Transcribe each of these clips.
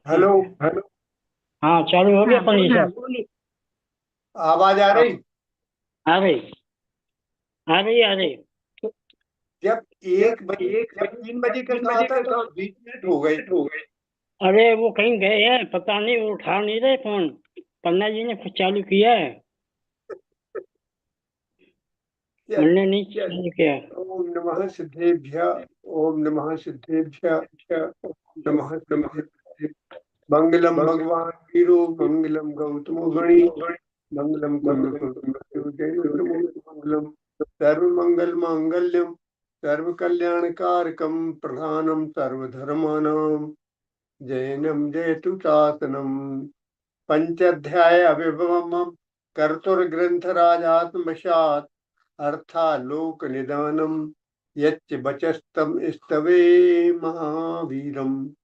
Hello. Hello. हाँ, चालू हो गया पानी हाँ, साहब। बोलिए। आवाज आ रही? आ रही, आ रही, आ रही। जब जब एक बजे एक जब बजे 3 बजे का तीन कहा बजे था का तो था, 20 मिनट हो गए। 20 मिनट हो गए। अरे वो कहीं गए हैं, पता नहीं, वो उठा नहीं रहे फोन। पन्ना जी ने फिर चालू किया है, चल। उनने नहीं चालू किया। ओम नमः सिद्धेभ्य। ओम नमः सिद्धेभ्य। अच्छा, नमः नमः सिद्धेभ्य। मंगलम मंगल भगवान वीरो मंगलम गौतमो गणि गणेश, मंगलम मंगल कुंडम मंगलम सर्वमंगल मांगल्यम सर्व कल्याणकारकम प्रधानम सर्वधर्माणाम जैनम जयतु शासनम पंचाध्याय अभिभवम कर्तुर्ग्रंथराजात्मशात् अर्थालोक निदानम यच्च वचस्तम स्तवे महावीरम।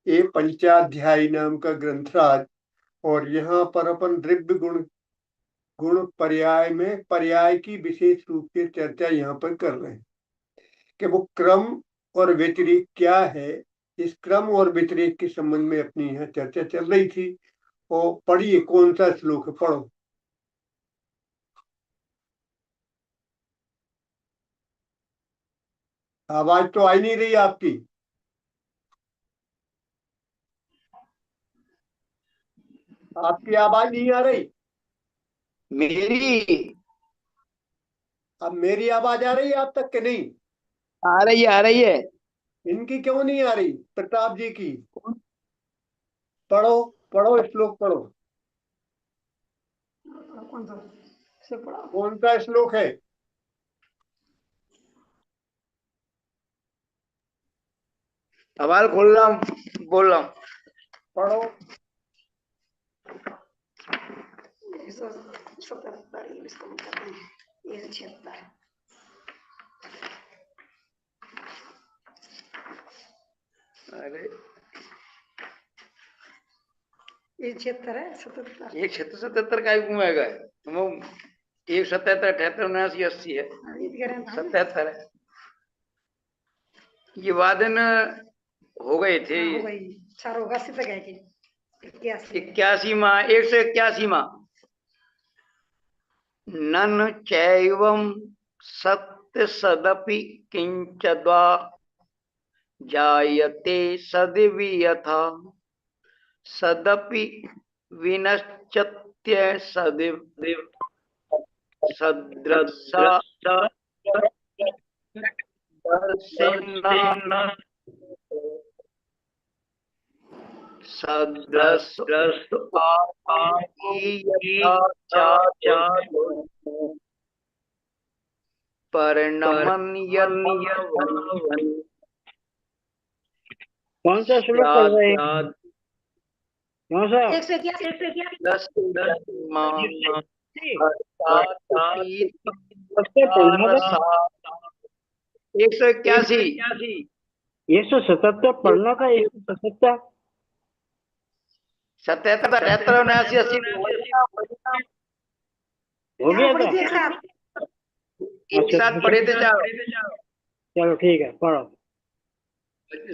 ये पंचाध्यायी नाम का ग्रंथराज। और यहाँ पर अपन द्रव्य गुण गुण पर्याय में पर्याय की विशेष रूप से चर्चा यहाँ पर कर रहे हैं कि वो क्रम और व्यतिरेक क्या है। इस क्रम और व्यतिरेक के संबंध में अपनी यहाँ चर्चा चल रही थी। और पढ़िए कौन सा श्लोक है, पढ़ो। आवाज तो आई नहीं रही आपकी। आपकी आवाज नहीं आ रही। मेरी अब मेरी आवाज आ रही है आप तक कि नहीं? आ रही है, आ रही है। इनकी क्यों नहीं आ रही, प्रताप जी की? पढ़ो, पढ़ो श्लोक पढ़ो। कौन सा से पढ़ा? कौन सा श्लोक है? सवाल खोल रहा हूँ, बोल रहा हूँ। पढ़ो। 177 इंग्लिश का मतलब है 176। अरे 176 है 77। एक 76 का ही घुमाएगा तुम। 177 78 79 80 है, अजीत कह रहे हैं 77 है। ये वादन हो गए थे। हाँ, हो गई। 4 होगा 80 तक है कि 81 है। 81 माह, 181 माह। नन चैवं सत्य सदपि किंचद्वा जायते सदिवि यथा सदपि विनश्यत्य सदिव सदृशा दर्शिना सदृश यथा चादो परिणमन्यथावन कौन सा श्लोक पढ़ रहे हैं? स्याद् कौन सा? 181 सबसे पढ़ना था। 181 177 पढ़ना था, 177। 77 78 79 80 हो गया पढ़ी था। थी एक साथ। एक अच्छा, साथ पढ़े थे चार। चलो ठीक है, पढ़ो।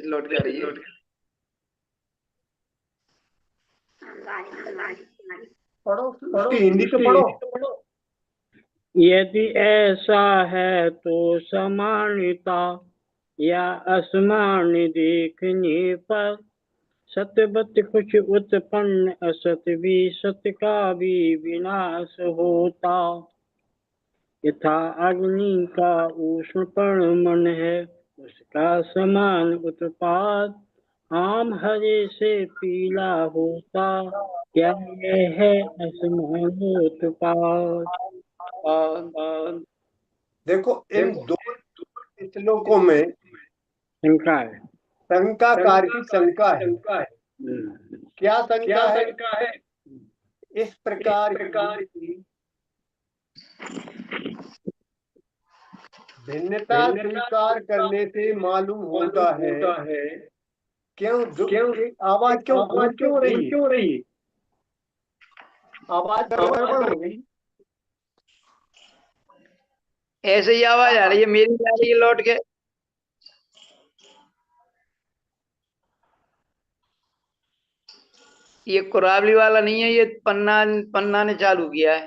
लौट के आ रही है। पढ़ो उसकी हिंदी तो पढ़ो। यदि ऐसा है तो समानता या असमान देखने पर सतबत कुछ उत्पन्न, असत भी सत्य का भी विनाश होता। यथा अग्नि का उष्ण मन है, उसका समान उत्पाद आम हरे से पीला होता। क्या यह है असमान उत्पाद? देखो इन दो श्लोकों में शंका है। शंकाकार की शंका है। क्या क्या शंका है? शंका है? इस प्रकार की प्रकार भिन्नता भिन्नता स्वीकार करने से मालूम मालूम होता है। होता है। क्यों क्यों एक आवाज क्यों आवाज गूंज क्यों गूंज रही है? क्यों रही है? आवाज आवाज गड़बड़ हो गई। ऐसे ही आवाज आ रही है, मेरी भी आ रही है लौट के। ये कुरावली वाला नहीं है, ये पन्ना पन्ना ने चालू किया है।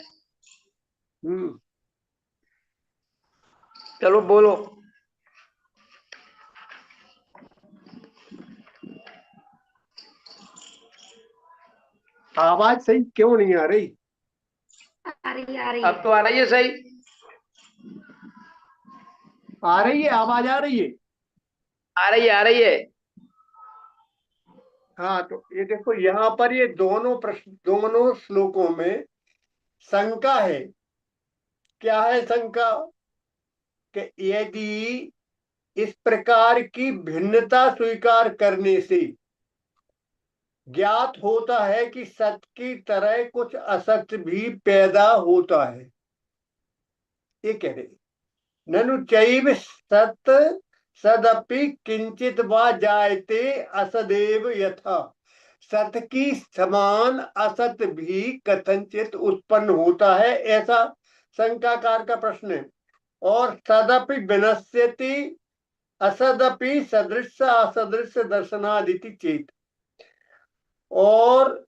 चलो बोलो। आवाज सही क्यों नहीं आ रही? आ रही आ रही अब तो आ रही है सही। आ रही है, आवाज आ रही है। आ रही है, आ रही है। हाँ, तो ये देखो यहाँ पर ये दोनों प्रश्न, दोनों श्लोकों में शंका है। क्या है शंका? कि यदि इस प्रकार की भिन्नता स्वीकार करने से ज्ञात होता है कि सत्य की तरह कुछ असत्य भी पैदा होता है। ये कह रहे, ननु चैव सत्य सदपि किंचित वा जायते असदेव यथा। सत्य की समान असत्य भी कथनचित उत्पन्न होता है, ऐसा शंकाकार का प्रश्न है। और सदपि विनश्यति असदपि सदृश असदृश दर्शनादिति चेत। और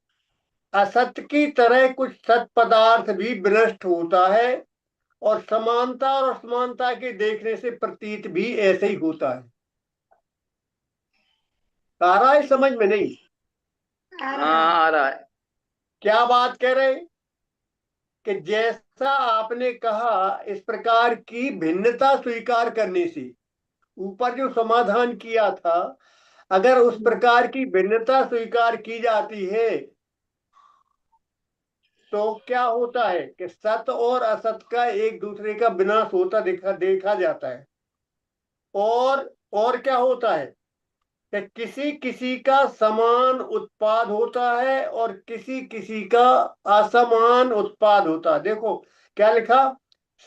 असत्य की तरह कुछ सत पदार्थ भी विनष्ट होता है, और समानता और असमानता के देखने से प्रतीत भी ऐसे ही होता है। सारा है समझ में नहीं? आ हाँ रहा है। आ रहा है। क्या बात कह रहे? कि जैसा आपने कहा, इस प्रकार की भिन्नता स्वीकार करने से, ऊपर जो समाधान किया था, अगर उस प्रकार की भिन्नता स्वीकार की जाती है तो क्या होता है कि सत्य और असत्य का एक दूसरे का विनाश होता देखा जाता है। और क्या होता है कि किसी किसी का समान उत्पाद होता है और किसी किसी का असमान उत्पाद होता है। देखो क्या लिखा,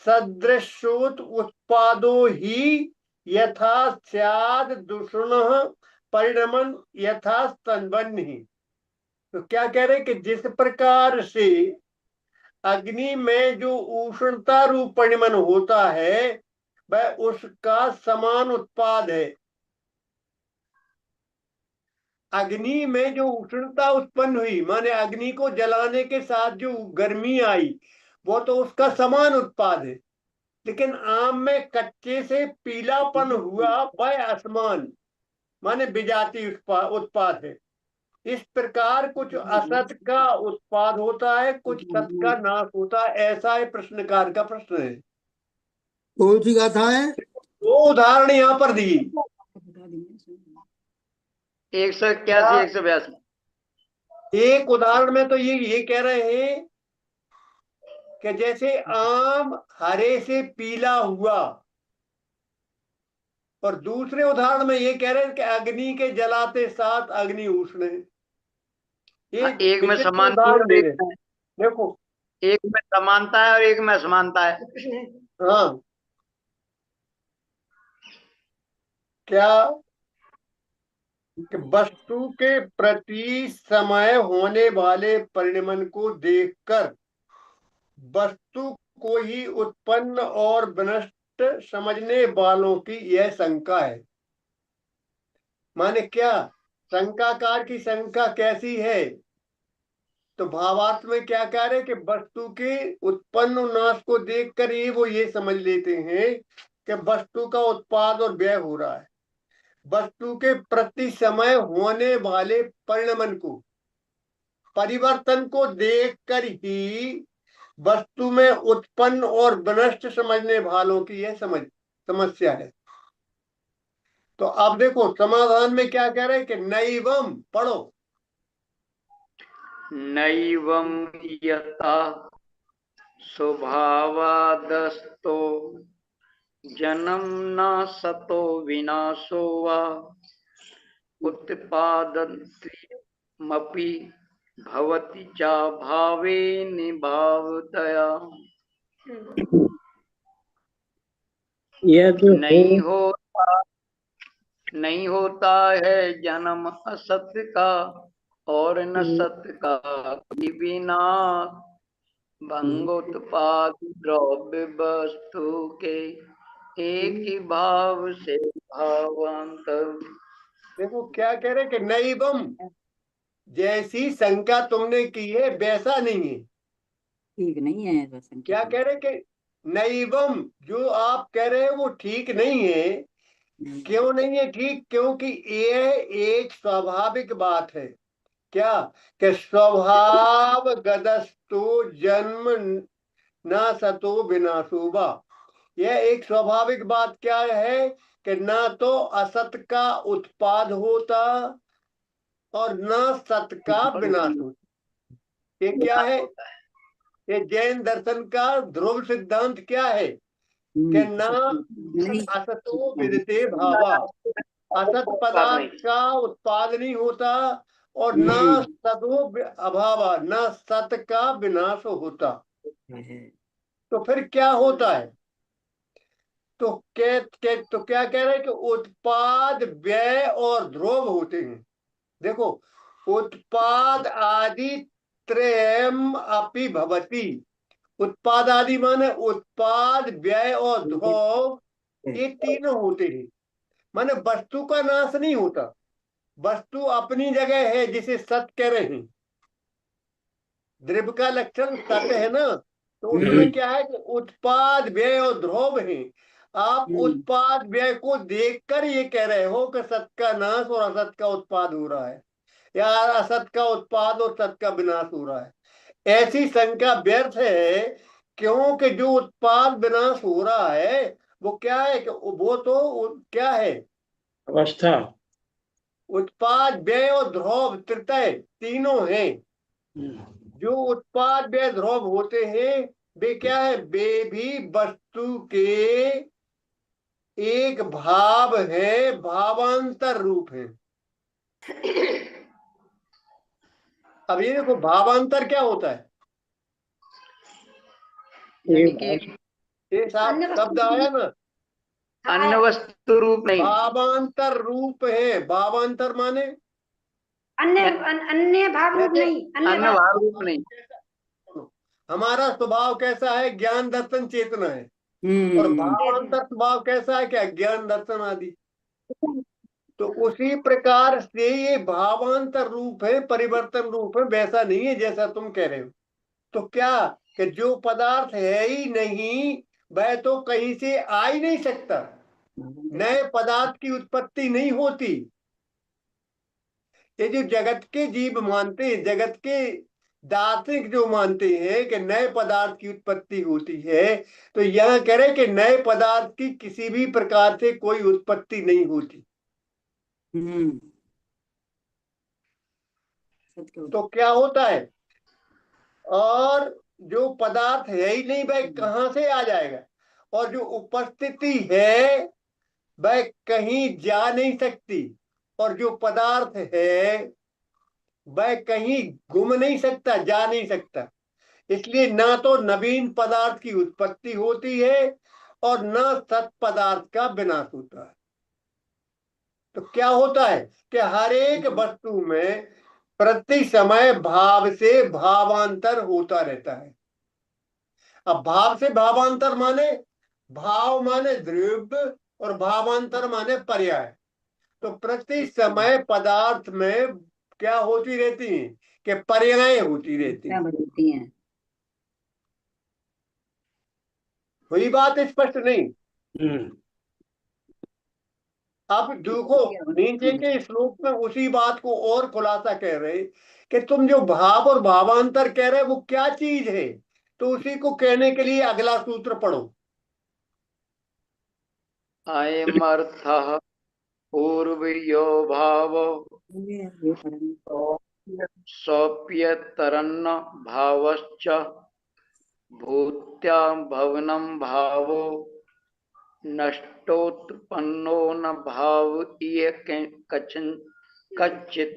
सदृशोत उत्पादो ही यथा स्याद दूषण परिणमन यथा स्तंभन ही। तो क्या कह रहे कि जिस प्रकार से अग्नि में जो उष्णता रूप परिणमन होता है वह उसका समान उत्पाद है। अग्नि में जो उष्णता उत्पन्न हुई, माने अग्नि को जलाने के साथ जो गर्मी आई, वो तो उसका समान उत्पाद है। लेकिन आम में कच्चे से पीलापन हुआ वह असमान, माने विजातीय उत्पाद है। इस प्रकार कुछ असत का उत्पाद होता है, कुछ सत का नाश होता है, ऐसा है प्रश्नकार का प्रश्न है। कौन सी गाथा है? वो उदाहरण यहाँ पर दी। 181 182। एक उदाहरण में तो ये कह रहे हैं कि जैसे आम हरे से पीला हुआ, और दूसरे उदाहरण में ये कह रहे हैं कि अग्नि के जलाते साथ अग्नि उष्ण है। ये हाँ, एक में विचित्र समानता है उदाहरण और दे एक रहे हैं। में, देखो, एक में समानता है और एक में असमानता है। कृष्ण है। हाँ, क्या कि वस्तु के प्रति समय होने वाले परिणमन को देखकर वस्तु को ही उत्पन्न और विनष्ट समझने वालों की यह शंका है। माने क्या, शंकाकार की शंका कैसी है? तो भावार्थ में क्या कह रहे कि वस्तु के उत्पन्न और नाश को देखकर ही वो ये समझ लेते हैं कि वस्तु का उत्पाद और व्यय हो रहा है। वस्तु के प्रति समय होने वाले परिणमन को, परिवर्तन को देखकर ही वस्तु में उत्पन्न और विनष्ट समझने वालों की यह समस्या है। तो अब देखो समाधान में क्या कह रहे हैं कि नैवम, पढ़ो। नैवं यथा स्वभावादस्तो जन्म न सतो विनाशो वा उत्पादन्त्यमपि भवति चा भावे निभावतया। यह जो है नहीं होता है जन्म असत्य का, और न सत्य का कभी भी नाश। भंगोत्पाद द्रव्य वस्तु के एक ही भाव से भावांतर। देखो क्या कह रहे हैं कि नैवम, जैसी शंका तुमने की है वैसा नहीं है। ठीक नहीं है ऐसा संकेत। क्या कह रहे कि नैवम, जो आप कह रहे हो वो ठीक नहीं है। क्यों नहीं है ठीक? क्योंकि ये एक स्वाभाविक बात है। क्या? कि स्वभाव गदस्तु जन्म न सतो विनाशोबा। यह एक स्वाभाविक बात क्या है कि ना तो असत का उत्पाद होता और न सत का विनाश होता। ये क्या है? ये जैन दर्शन का ध्रुव सिद्धांत क्या है कि न नहीं असतो विदते भावा। असत पदार्थ का उत्पाद नहीं होता और न सतो अभावा, न सत का विनाश होता। तो फिर क्या होता है? तो तो क्या कह रहे हैं कि उत्पाद व्यय और ध्रुव होते हैं। देखो, उत्पाद आदि त्रयम अपि भवति। उत्पाद आदि माने उत्पाद व्यय और ध्रुव, ये तीनों होते हैं। माने वस्तु का नाश नहीं होता, वस्तु अपनी जगह है, जिसे सत कह रहे हैं। द्रव्य का लक्षण सत है ना, तो उसमें क्या है कि उत्पाद व्यय और ध्रुव है। आप उत्पाद व्यय को देखकर ये कह रहे हो कि सत का नाश और असत का उत्पाद हो रहा है, या असत का उत्पाद और सत का विनाश हो रहा है। ऐसी शंका व्यर्थ है, क्योंकि जो उत्पाद विनाश हो रहा है वो क्या है कि वो तो क्या है? अवस्था। उत्पाद व्यय और ध्रुव तृतीय तीनों हैं। जो उत्पाद व्यय ध्रुव होते हैं वे क्या है? वे भी वस्तु के एक भाव है, भावांतर रूप है। अब ये देखो, भावांतर क्या होता है? यानी कि ये शब्द आया ना, अन्य वस्तु रूप नहीं, भावांतर रूप है। भावांतर माने अन्य भाव रूप नहीं, अन्य भाव रूप नहीं। हमारा स्वभाव कैसा है? ज्ञान दर्शन चेतना है। और भावांतर स्वभाव कैसा है? क्या? ज्ञान दर्शन आदि। तो उसी प्रकार से ये भावांतर रूप है, परिवर्तन रूप है, वैसा नहीं है जैसा तुम कह रहे हो। तो क्या कि जो पदार्थ है ही नहीं वह तो कहीं से आ ही नहीं सकता। नए पदार्थ की उत्पत्ति नहीं होती। ये जो जगत के जीव मानते हैं, जगत के दार्शनिक जो मानते हैं कि नए पदार्थ की उत्पत्ति होती है, तो यह कह रहे कि नए पदार्थ की किसी भी प्रकार से कोई उत्पत्ति नहीं होती। तो क्या होता है? और जो पदार्थ है ही नहीं वह कहां से आ जाएगा? और जो उपस्थिति है वह कहीं जा नहीं सकती। और जो पदार्थ है वह कहीं घूम नहीं सकता, जा नहीं सकता। इसलिए ना तो नवीन पदार्थ की उत्पत्ति होती है और न सत पदार्थ का विनाश होता है। तो क्या होता है कि हर एक वस्तु में प्रति समय भाव से भावांतर होता रहता है। अब भाव से भावांतर माने, भाव माने द्रव्य और भावांतर माने पर्याय। तो प्रति समय पदार्थ में क्या होती रहती है कि पर्याय होती रहती है। बदलती हैं। वही बात स्पष्ट नहीं? अब देखो, नीचे के श्लोक में उसी बात को और खुलासा कह रहे कि तुम जो भाव और भावांतर कह रहे हो वो क्या चीज है। तो उसी को कहने के लिए अगला सूत्र पढ़ो। अयमर्थः पूर्वयो भाव सोऽप्यतरन्न भावश्च भूत्या भवनं भावो नष्टोत्पन्नो न भाव इह कच्चित।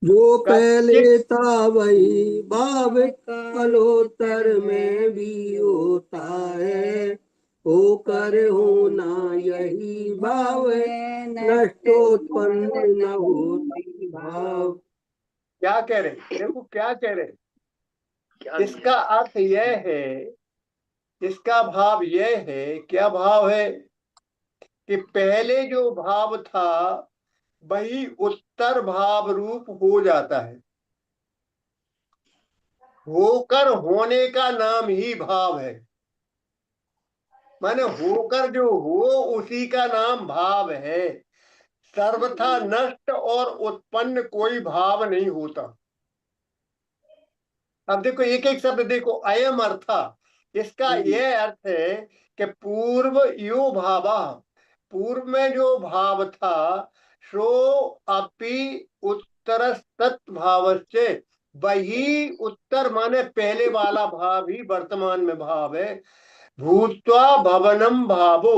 जो पहले था वही भाव कालोत्तर में भी होता है, होकर होना यही भाव है, नष्टोत्पन्न न होती भाव। क्या कह रहे? देखो क्या कह रहे। इसका अर्थ यह है, इसका भाव यह है, क्या भाव है कि पहले जो भाव था वही उत्तर भाव रूप हो जाता है। होकर होने का नाम ही भाव है, माने होकर जो हो उसी का नाम भाव है। सर्वथा नष्ट और उत्पन्न कोई भाव नहीं होता। अब देखो एक एक शब्द देखो, अयम अर्था, इसका यह अर्थ है कि पूर्व यो भावा, पूर्व में जो भाव था सो अपि उत्तर भाव से, वही उत्तर माने पहले वाला भाव ही वर्तमान में भाव है। भूत्वा भवनम भावो,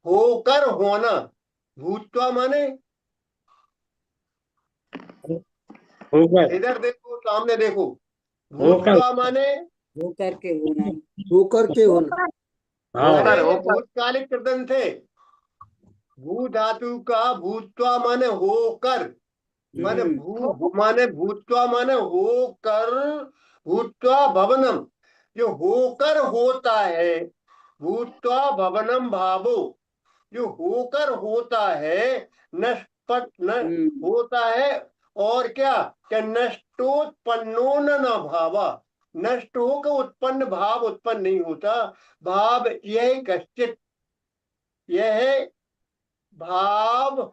होकर होना, भूत्वा माने होकर इधर देखो सामने देखो, होकर भूत्वा माने वो करके होना। होकर के होना। हाँ होकर अरे ये होकर भूतकालिक कृदंत थे। भू धातु का भूत्वा माने होकर, माने भू माने भूत्वा माने होकर, भूत्वा भवनम जो होकर होता है, भूत्वा भवनम भावो जो होकर होता है, नष्ट न होता है। और क्या नष्टोत्पन्नो न भावा, नष्ट होकर उत्पन्न भाव उत्पन्न नहीं होता। भाव यह कश्चित, यह है भाव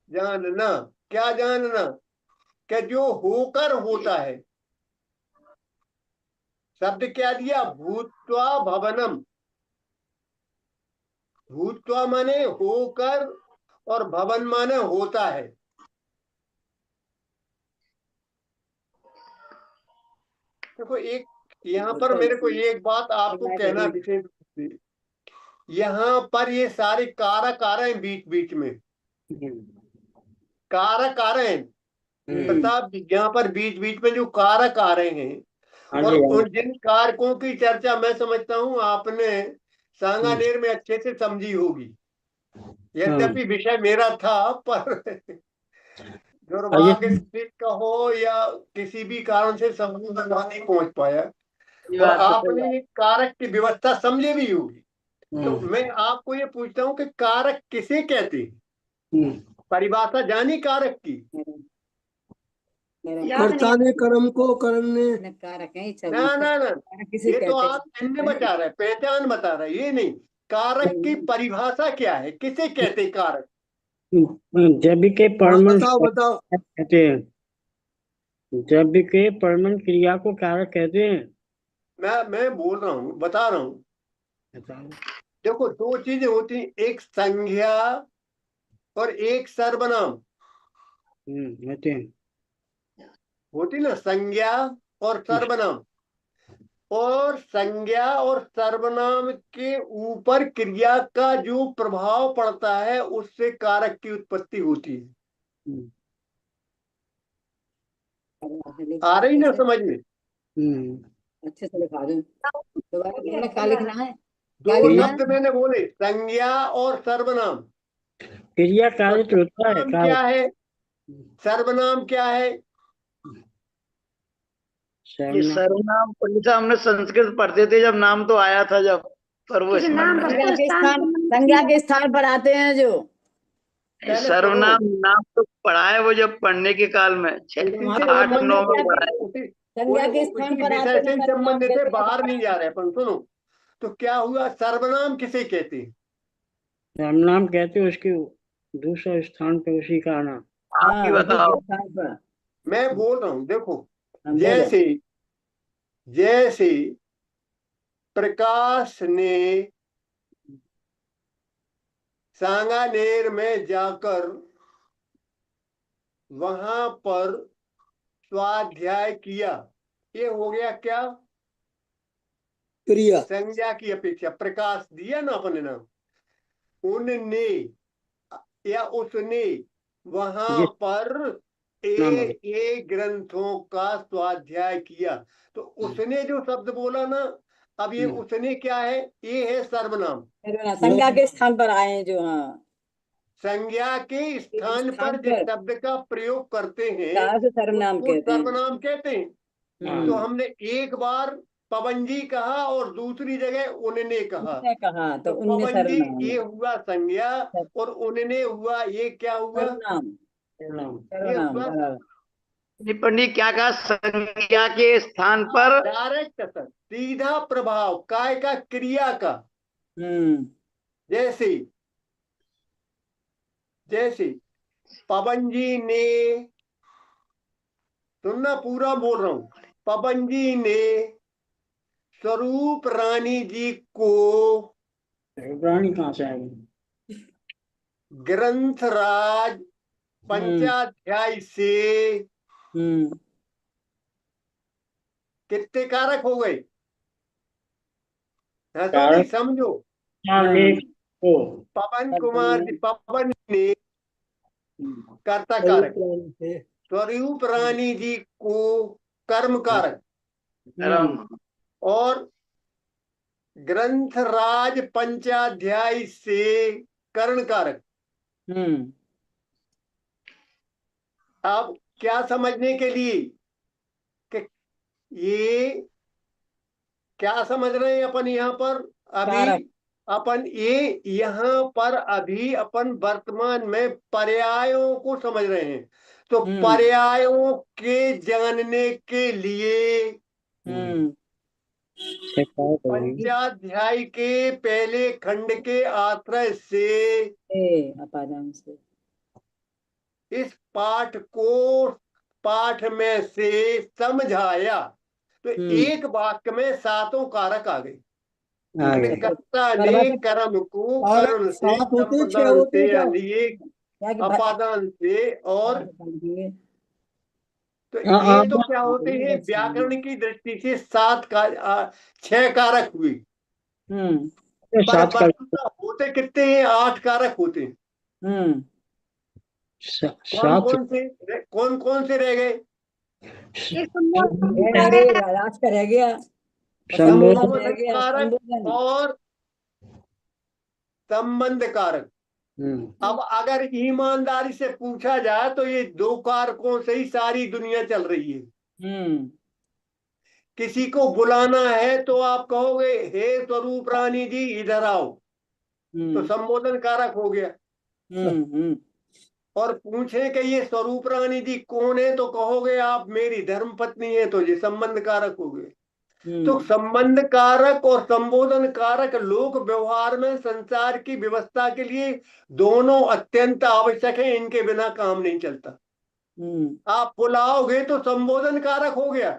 जानना। क्या जानना? कि जो होकर होता है। शब्द क्या दिया? भूत्वा भवनम, भूत्वा माने होकर और भवन माने होता है। देखो एक यहाँ पर मेरे को एक बात आपको कहना विशेष रूप से, यहाँ पर ये सारे कारक आ रहे हैं बीच बीच में, कारक आ रहे हैं प्रताप जी, यहाँ पर बीच बीच में जो कारक आ रहे हैं, हाँ और जी, हाँ उन जिन कारकों की चर्चा मैं समझता हूँ आपने सांगानेर में अच्छे से समझी होगी। यद्यपि विषय मेरा था, पर दुर्भाग्य से कहो या किसी भी कारण से समूह में नहीं पहुंच पाया, ये और बात तो सही आपने कारक की व्यवस्था समझी भी होगी। तो हम्म, मैं आपको ये पूछता हूँ कि कारक किसे कहते हैं? हम्म, परिभाषा जानी कारक की? याद कर्ता नहीं ने कर्म को करने। कारक है सब। ना ना ना, किसे ये तो कहते आप चिन्ह बता रहे, पहचान बता रहे, ये नहीं। कारक की परिभाषा क्या है, किसे कहते हैं कारक? जब के हाँ, परमन बताओ बताओ। कहते हैं, जब के परमन क्रिया को कारक कहते हैं। मैं बोल रहा हूँ, बता रहा हूँ। बताओ। देखो दो चीजें होती हैं, एक संज्ञा और एक सर्वनाम। होते हैं। होती ना संज्ञा और सर्वनाम, और संज्ञा और सर्वनाम के ऊपर क्रिया का जो प्रभाव पड़ता है उससे कारक की उत्पत्ति होती है। हम्म, आ रही ना समझ में? अच्छे से लिखा दो। दोबारा बोलना, क्या लिखना है? क्या दो लिखना शब्द है? मैंने बोले, संज्ञा और सर्वनाम। क्रिया तो कार्य तो होता है सर्वनाम कार्य। क्या है? सर्वनाम क्या है? ये सर्वनाम सर्वनाम पंडित हमने संस्कृत पढ़ते थे जब, नाम तो आया था जब, पर वो किसी स्मरण नाम नहीं वस्तु स्थान संज्ञा के स्थान पर आते हैं जो। है। पहले सर्वनाम नाम तो पढ़ा है वो जब पढ़ने के काल में उसी से 8 9 में संबंधित पढ़ा है। संज्ञा के स्थान उसी पर आते विषय हैं से सर्वनाम संबंधित है, कहते हैं। बाहर नहीं जा रहे अपन। सुनो, तो क्या हुआ, सर्वनाम किसे कहते हैं? सर्वनाम कहते हैं उसके दूसरे स्थान पर उसी का आना। आप ही हाँ, उसी बताओ। के स्थान पर। मैं बोल रहा हूं, देखो हम बोलो। जैसे जैसे प्रकाश ने सांगानेर में जाकर वहां पर स्वाध्याय किया, ये हो गया क्या? क्रिया। संज्ञा की अपेक्षा प्रकाश दिया ना अपने नाम, उनने या उसने वहां जिस पर नाम है। ए ग्रंथों का स्वाध्याय किया। तो उसने जो शब्द बोला ना, अब ये उसने क्या है? ये है सर्वनाम। संज्ञा के स्थान पर आए हैं जो। हाँ, संज्ञा के स्थान स्थान पर जिस पर शब्द का प्रयोग करते हैं कहा से सर्वनाम उसको कहते हैं। सर्वनाम कहते हैं। तो हमने एक बार पवन जी कहा और दूसरी जगह उनने कहा, उनने कहा तो तो उनने पवन जी सर्वनाम ये हुआ संज्ञा, और उनने हुआ ये क्या हुआ? सर्वनाम। प्रणाम। ये सर्वनाम हुआ बराबर। पंडित क्या कहा, संज्ञा के स्थान पर डायरेक्ट असर, सीधा प्रभाव काय का, क्रिया का। हम्म जैसे जैसे पवन जी ने, सुनना पूरा बोल रहा हूं, पवन जी ने स्वरूप रानी जी को रानी कहाँ से आएगी? ग्रंथराज पंचाध्याय से हम्म कितने कारक हो गए? हंसो नहीं, कारक समझो। हाँ, हाँ लेख को पवन शब्द कुमार जी, में पवन ने कर्ता कारक, स्वरूप से स्वरूप रानी जी को कर्म कारक, कर्म, और ग्रंथराज पंचाध्याय से कर्ण कारक। हम्म अब क्या समझने के लिए कि ये क्या समझ रहे हैं अपन यहाँ पर अभी? कारक अपन ये यहाँ पर अभी अपन वर्तमान में पर्यायों को समझ रहे हैं। तो हम्म पर्यायों के जानने के लिए हम्म पंचाध्याय के पहले खंड के आश्रय से अपादान से इस पाठ को पाठ में से समझाया तो एक वाक्य में सातों कारक आ गए। आगे कर्ता ने परिभाषा कर्म को कारक कर्ण से, सात होते हैं, छह संप्रदान होते हैं से, क्या? अलिए, क्या कि अपादान से, और तो हाँ, ये तो आगे क्या होते हैं व्याकरण की दृष्टि से छह कारक हुए, हम्म पर सात का वस्तुतः होते कितने हैं? 8 कारक होते हैं। हम्म कौन सात कौन से, कौन कौन से रह गए? ये राज का रह गया, संबोधन संबोधन रह संबोधन गया, कारक संबोधन और संबंध कारक। अब अगर ईमानदारी से पूछा जाए तो ये 2 कारकों से ही सारी दुनिया चल रही है। हम्म किसी को बुलाना है तो आप कहोगे हे स्वरूप रानी जी इधर आओ, तो हम्म संबोधन कारक हो गया। हम्म और पूछे कि ये स्वरूप रानी जी कौन है तो कहोगे आप मेरी धर्म पत्नी है, तो ये संबंध कारक हो गए। तो हम्म संबंध कारक और संबोधन कारक लोक व्यवहार में संसार की व्यवस्था के लिए दोनों अत्यंत आवश्यक है, इनके बिना काम नहीं चलता। आप बुलाओगे तो संबोधन कारक हो गया,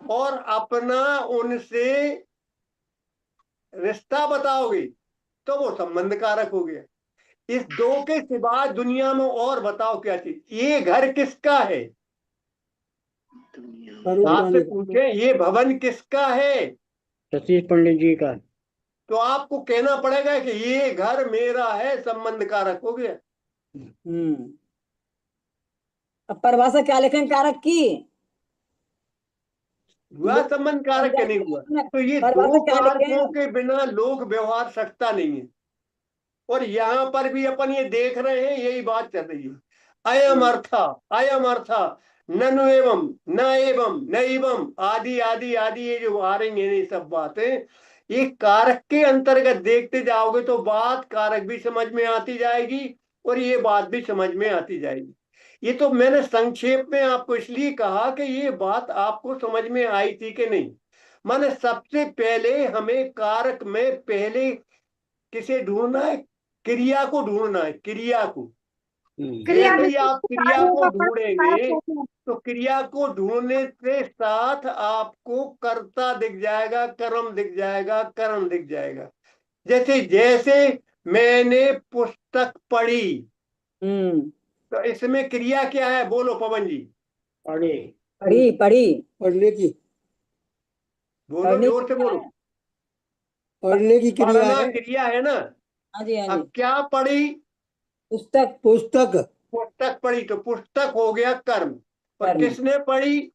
और अपना उनसे रिश्ता बताओगे तो वो संबंध कारक हो गया। इस 2 के सिवा दुनिया में और बताओ क्या चीज? ये घर किसका है? स्वरूप आपसे रानी का। पूछे ये भवन किसका है, सतीश पंडित जी का। तो आपको कहना पड़ेगा कि ये घर मेरा है, संबंध कारक हो गया। अब परिभाषा क्या लिखें कारक की? हुआ संबंध कारक के नहीं हुआ? तो ये परिभाषा 2 क्या कारकों लिखें? के बिना लोक व्यवहार सकता नहीं है। और यहां पर भी अपन ये देख रहे हैं, यही बात चल रही है। अयम अर्था ननु एवं न एवं न एवं आदि आदि आदि, ये जो आ रही है ये सब बातें, ये कारक के अंतर्गत देखते जाओगे तो बात कारक भी समझ में आती जाएगी और ये बात भी समझ में आती जाएगी। ये तो मैंने संक्षेप में आपको इसलिए कहा कि ये बात आपको समझ में आई थी कि नहीं। माने सबसे पहले हमें कारक में पहले किसे ढूंढना है? क्रिया को ढूंढना है, क्रिया को। क्रिया जैसे में ही आप क्रिया को ढूंढेंगे तो क्रिया को ढूंढने के साथ आपको कर्ता दिख जाएगा, कर्म दिख जाएगा, कर्म दिख जाएगा। जैसे जैसे मैंने पुस्तक पढ़ी, तो इसमें क्रिया क्या है? बोलो पवन जी, पढ़े पढ़ी पढ़ी पढ़ने की बोलो पढ़ने की जोर से क्या बोलो। है? पढ़ने की क्रिया पढ़ना है। क्रिया है ना? हाँ जी हाँ जी। अब क्या पढ़ी? पुस्तक पुस्तक पुस्तक पढ़ी, तो पुस्तक हो गया कर्म। और कर्म किसने पढ़ी?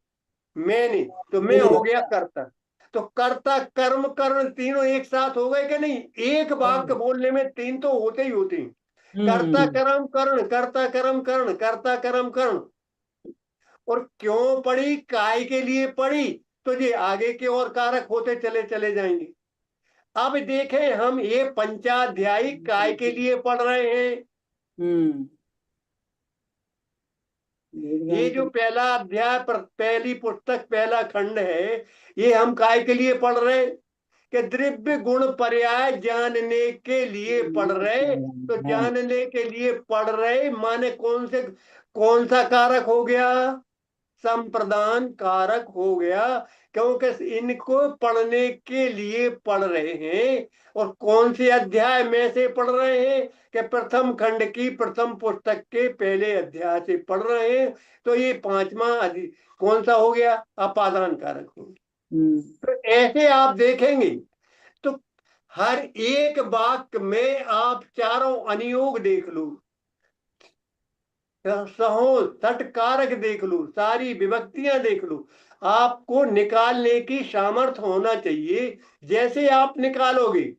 मैंने, तो मैं हो गया कर्ता। तो कर्ता कर्म कर्ण तीनों एक साथ हो गए कि नहीं? एक वाक्य बोलने में 3 तो होते ही होते हैं। कर्ता कर्म कर्ण, कर्ता कर्म कर्ण, कर्ता कर्म कर्ण। और क्यों पढ़ी? काय के लिए पढ़ी, तो ये आगे के और कारक होते चले चले जाएंगे। अब देखें, हम ये पंचाध्यायी काय के लिए पढ़ रहे हैं? ये जो पहला अध्याय पहली पुस्तक पहला खंड है, ये हम काय के लिए पढ़ रहे? कि द्रव्य गुण पर्याय जानने के लिए पढ़ रहे। तो जानने के लिए पढ़ रहे माने कौन सा कारक हो गया? संप्रदान कारक हो गया, क्योंकि इनको पढ़ने के लिए पढ़ रहे हैं। और कौन से अध्याय में से पढ़ रहे हैं? कि प्रथम खंड की प्रथम पुस्तक के पहले अध्याय से पढ़ रहे हैं। तो ये पांचवा कौन सा हो गया? अपादान कारक हो गया। तो ऐसे आप देखेंगे तो हर एक वाक्य में आप चारों अनुयोग देख लो, सहो तट कारक देख लो, सारी विभक्तियां देख लो, आपको निकालने की सामर्थ्य होना चाहिए। जैसे आप निकालोगे,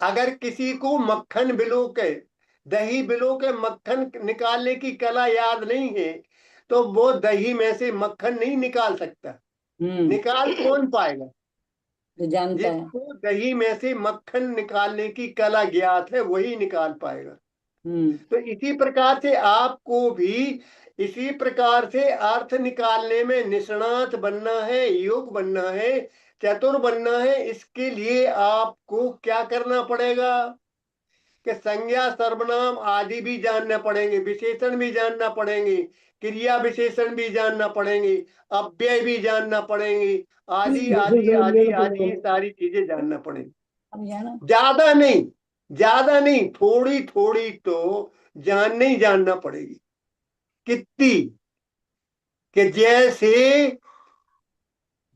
अगर किसी को मक्खन बिलो के दही बिलो के मक्खन निकालने की कला याद नहीं है, तो वो दही में से मक्खन नहीं निकाल सकता। निकाल कौन पाएगा? जो जानता है। जिसको दही में से मक्खन निकालने की कला ज्ञात है वही निकाल पाएगा। तो इसी प्रकार से आपको भी इसी प्रकार से अर्थ निकालने में निष्णात बनना है, योग बनना है, चतुर बनना है। इसके लिए आपको क्या करना पड़ेगा? कि संज्ञा सर्वनाम आदि भी जानना पड़ेंगे, विशेषण भी जानना पड़ेंगे, क्रिया विशेषण भी जानना पड़ेंगे, अव्यय भी जानना पड़ेंगे, आदि आदि आदि आदि सारी चीजें जानना पड़ेंगी। ज्यादा नहीं, थोड़ी थोड़ी तो जानने ही जानना पड़ेगी। कितनी? कि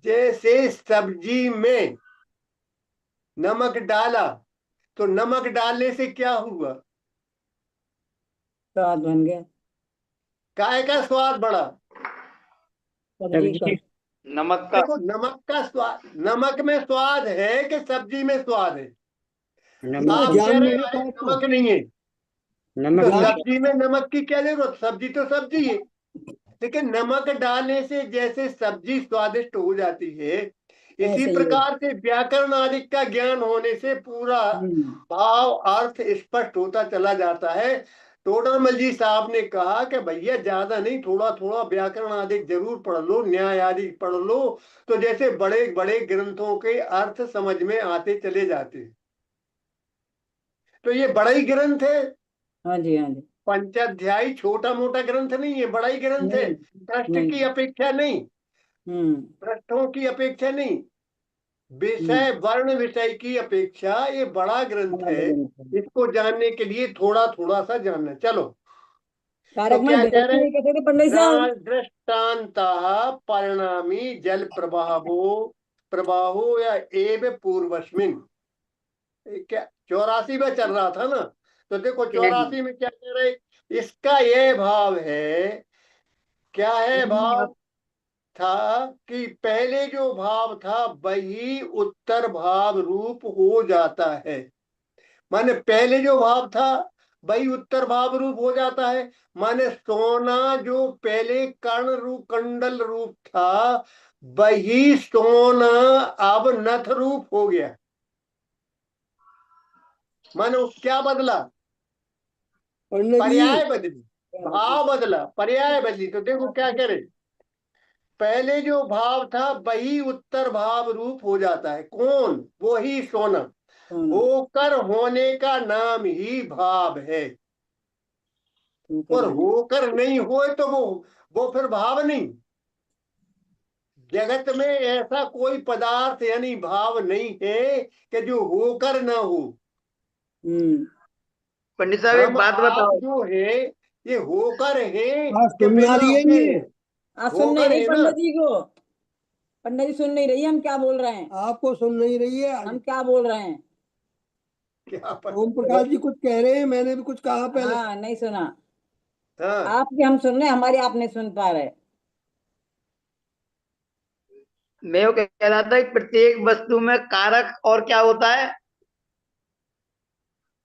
जैसे सब्जी में नमक डाला, तो नमक डालने से क्या हुआ? स्वाद बन गया। काय का स्वाद बढ़ा? सब्जी का। नमक का। देखो, नमक का स्वाद, नमक में स्वाद है कि सब्जी में स्वाद है? आप कह जान रहे नहीं हो अरे पाता। नमक नहीं है, नमक तो नहीं सब्जी में नमक की क्या जरूरत? सब्जी तो सब्जी है। लेकिन नमक डालने से जैसे सब्जी स्वादिष्ट हो जाती है, इसी ऐसे ही है। प्रकार से व्याकरण आदि का ज्ञान होने से पूरा भाव अर्थ स्पष्ट होता चला जाता है। टोडरमल जी साहब ने कहा कि भैया ज्यादा नहीं, थोड़ा थोड़ा व्याकरण आदि जरूर पढ़ लो, न्याय आदि पढ़ लो, तो जैसे बड़े बड़े ग्रंथों के अर्थ समझ में आते चले जाते हैं। तो ये बड़ा ही ग्रंथ है। हाँ जी, हाँ जी। पंचाध्यायी छोटा मोटा ग्रंथ नहीं है, बड़ा ही ग्रंथ है। पृष्ठ की अपेक्षा नहीं, पृष्ठों की अपेक्षा नहीं, विषय वर्ण विषय की अपेक्षा ये बड़ा ग्रंथ है। इसको जानने के लिए थोड़ा थोड़ा सा जानना। चलो, कारक तो में क्या कह रहे विभक्ति कैसे थे पंडित साहब? दृष्टांत परिणामी जल प्रवाहो या एव पूर्वस्मिन। क्या 84 में चल रहा था ना? तो देखो 84 में क्या कह रहे? इसका यह भाव है, क्या है भाव था? कि पहले जो भाव था वही उत्तर भाव रूप हो जाता है। माने पहले जो भाव था वही उत्तर भाव रूप हो जाता है। माने सोना जो पहले कर्ण रूप कंडल रूप था, वही सोना अब नथ रूप हो गया। मानो क्या बदला? पर्याय बदली, भाव बदला, पर्याय बदली। तो देखो क्या करे, पहले जो भाव था वही उत्तर भाव रूप हो जाता है। कौन? वो ही सोना। होकर होने का नाम ही भाव है, और होकर नहीं होए तो वो फिर भाव नहीं। जगत में ऐसा कोई पदार्थ यानी भाव नहीं है कि जो होकर ना हो। पंडित साहब एक बात बताओ। जो है ये होकर है कि सुन बिना रही है हुए? ये? आप सुन नहीं होकर रही है ना? पंडित जी को? पंडित जी सुन नहीं रही हम क्या बोल रहे हैं? आपको सुन नहीं रही है? हम क्या बोल रहे हैं? क्या ओम प्रकाश जी कुछ कह रहे हैं, मैंने भी कुछ कहा पहले। हाँ, नहीं सुना। हाँ, आपकी हम सुन रहे हैं, हमारी आप नहीं सुन पा रहे। मैं वो कह रहा था कि प्रत्येक वस्तु में कारक और क्या होता है?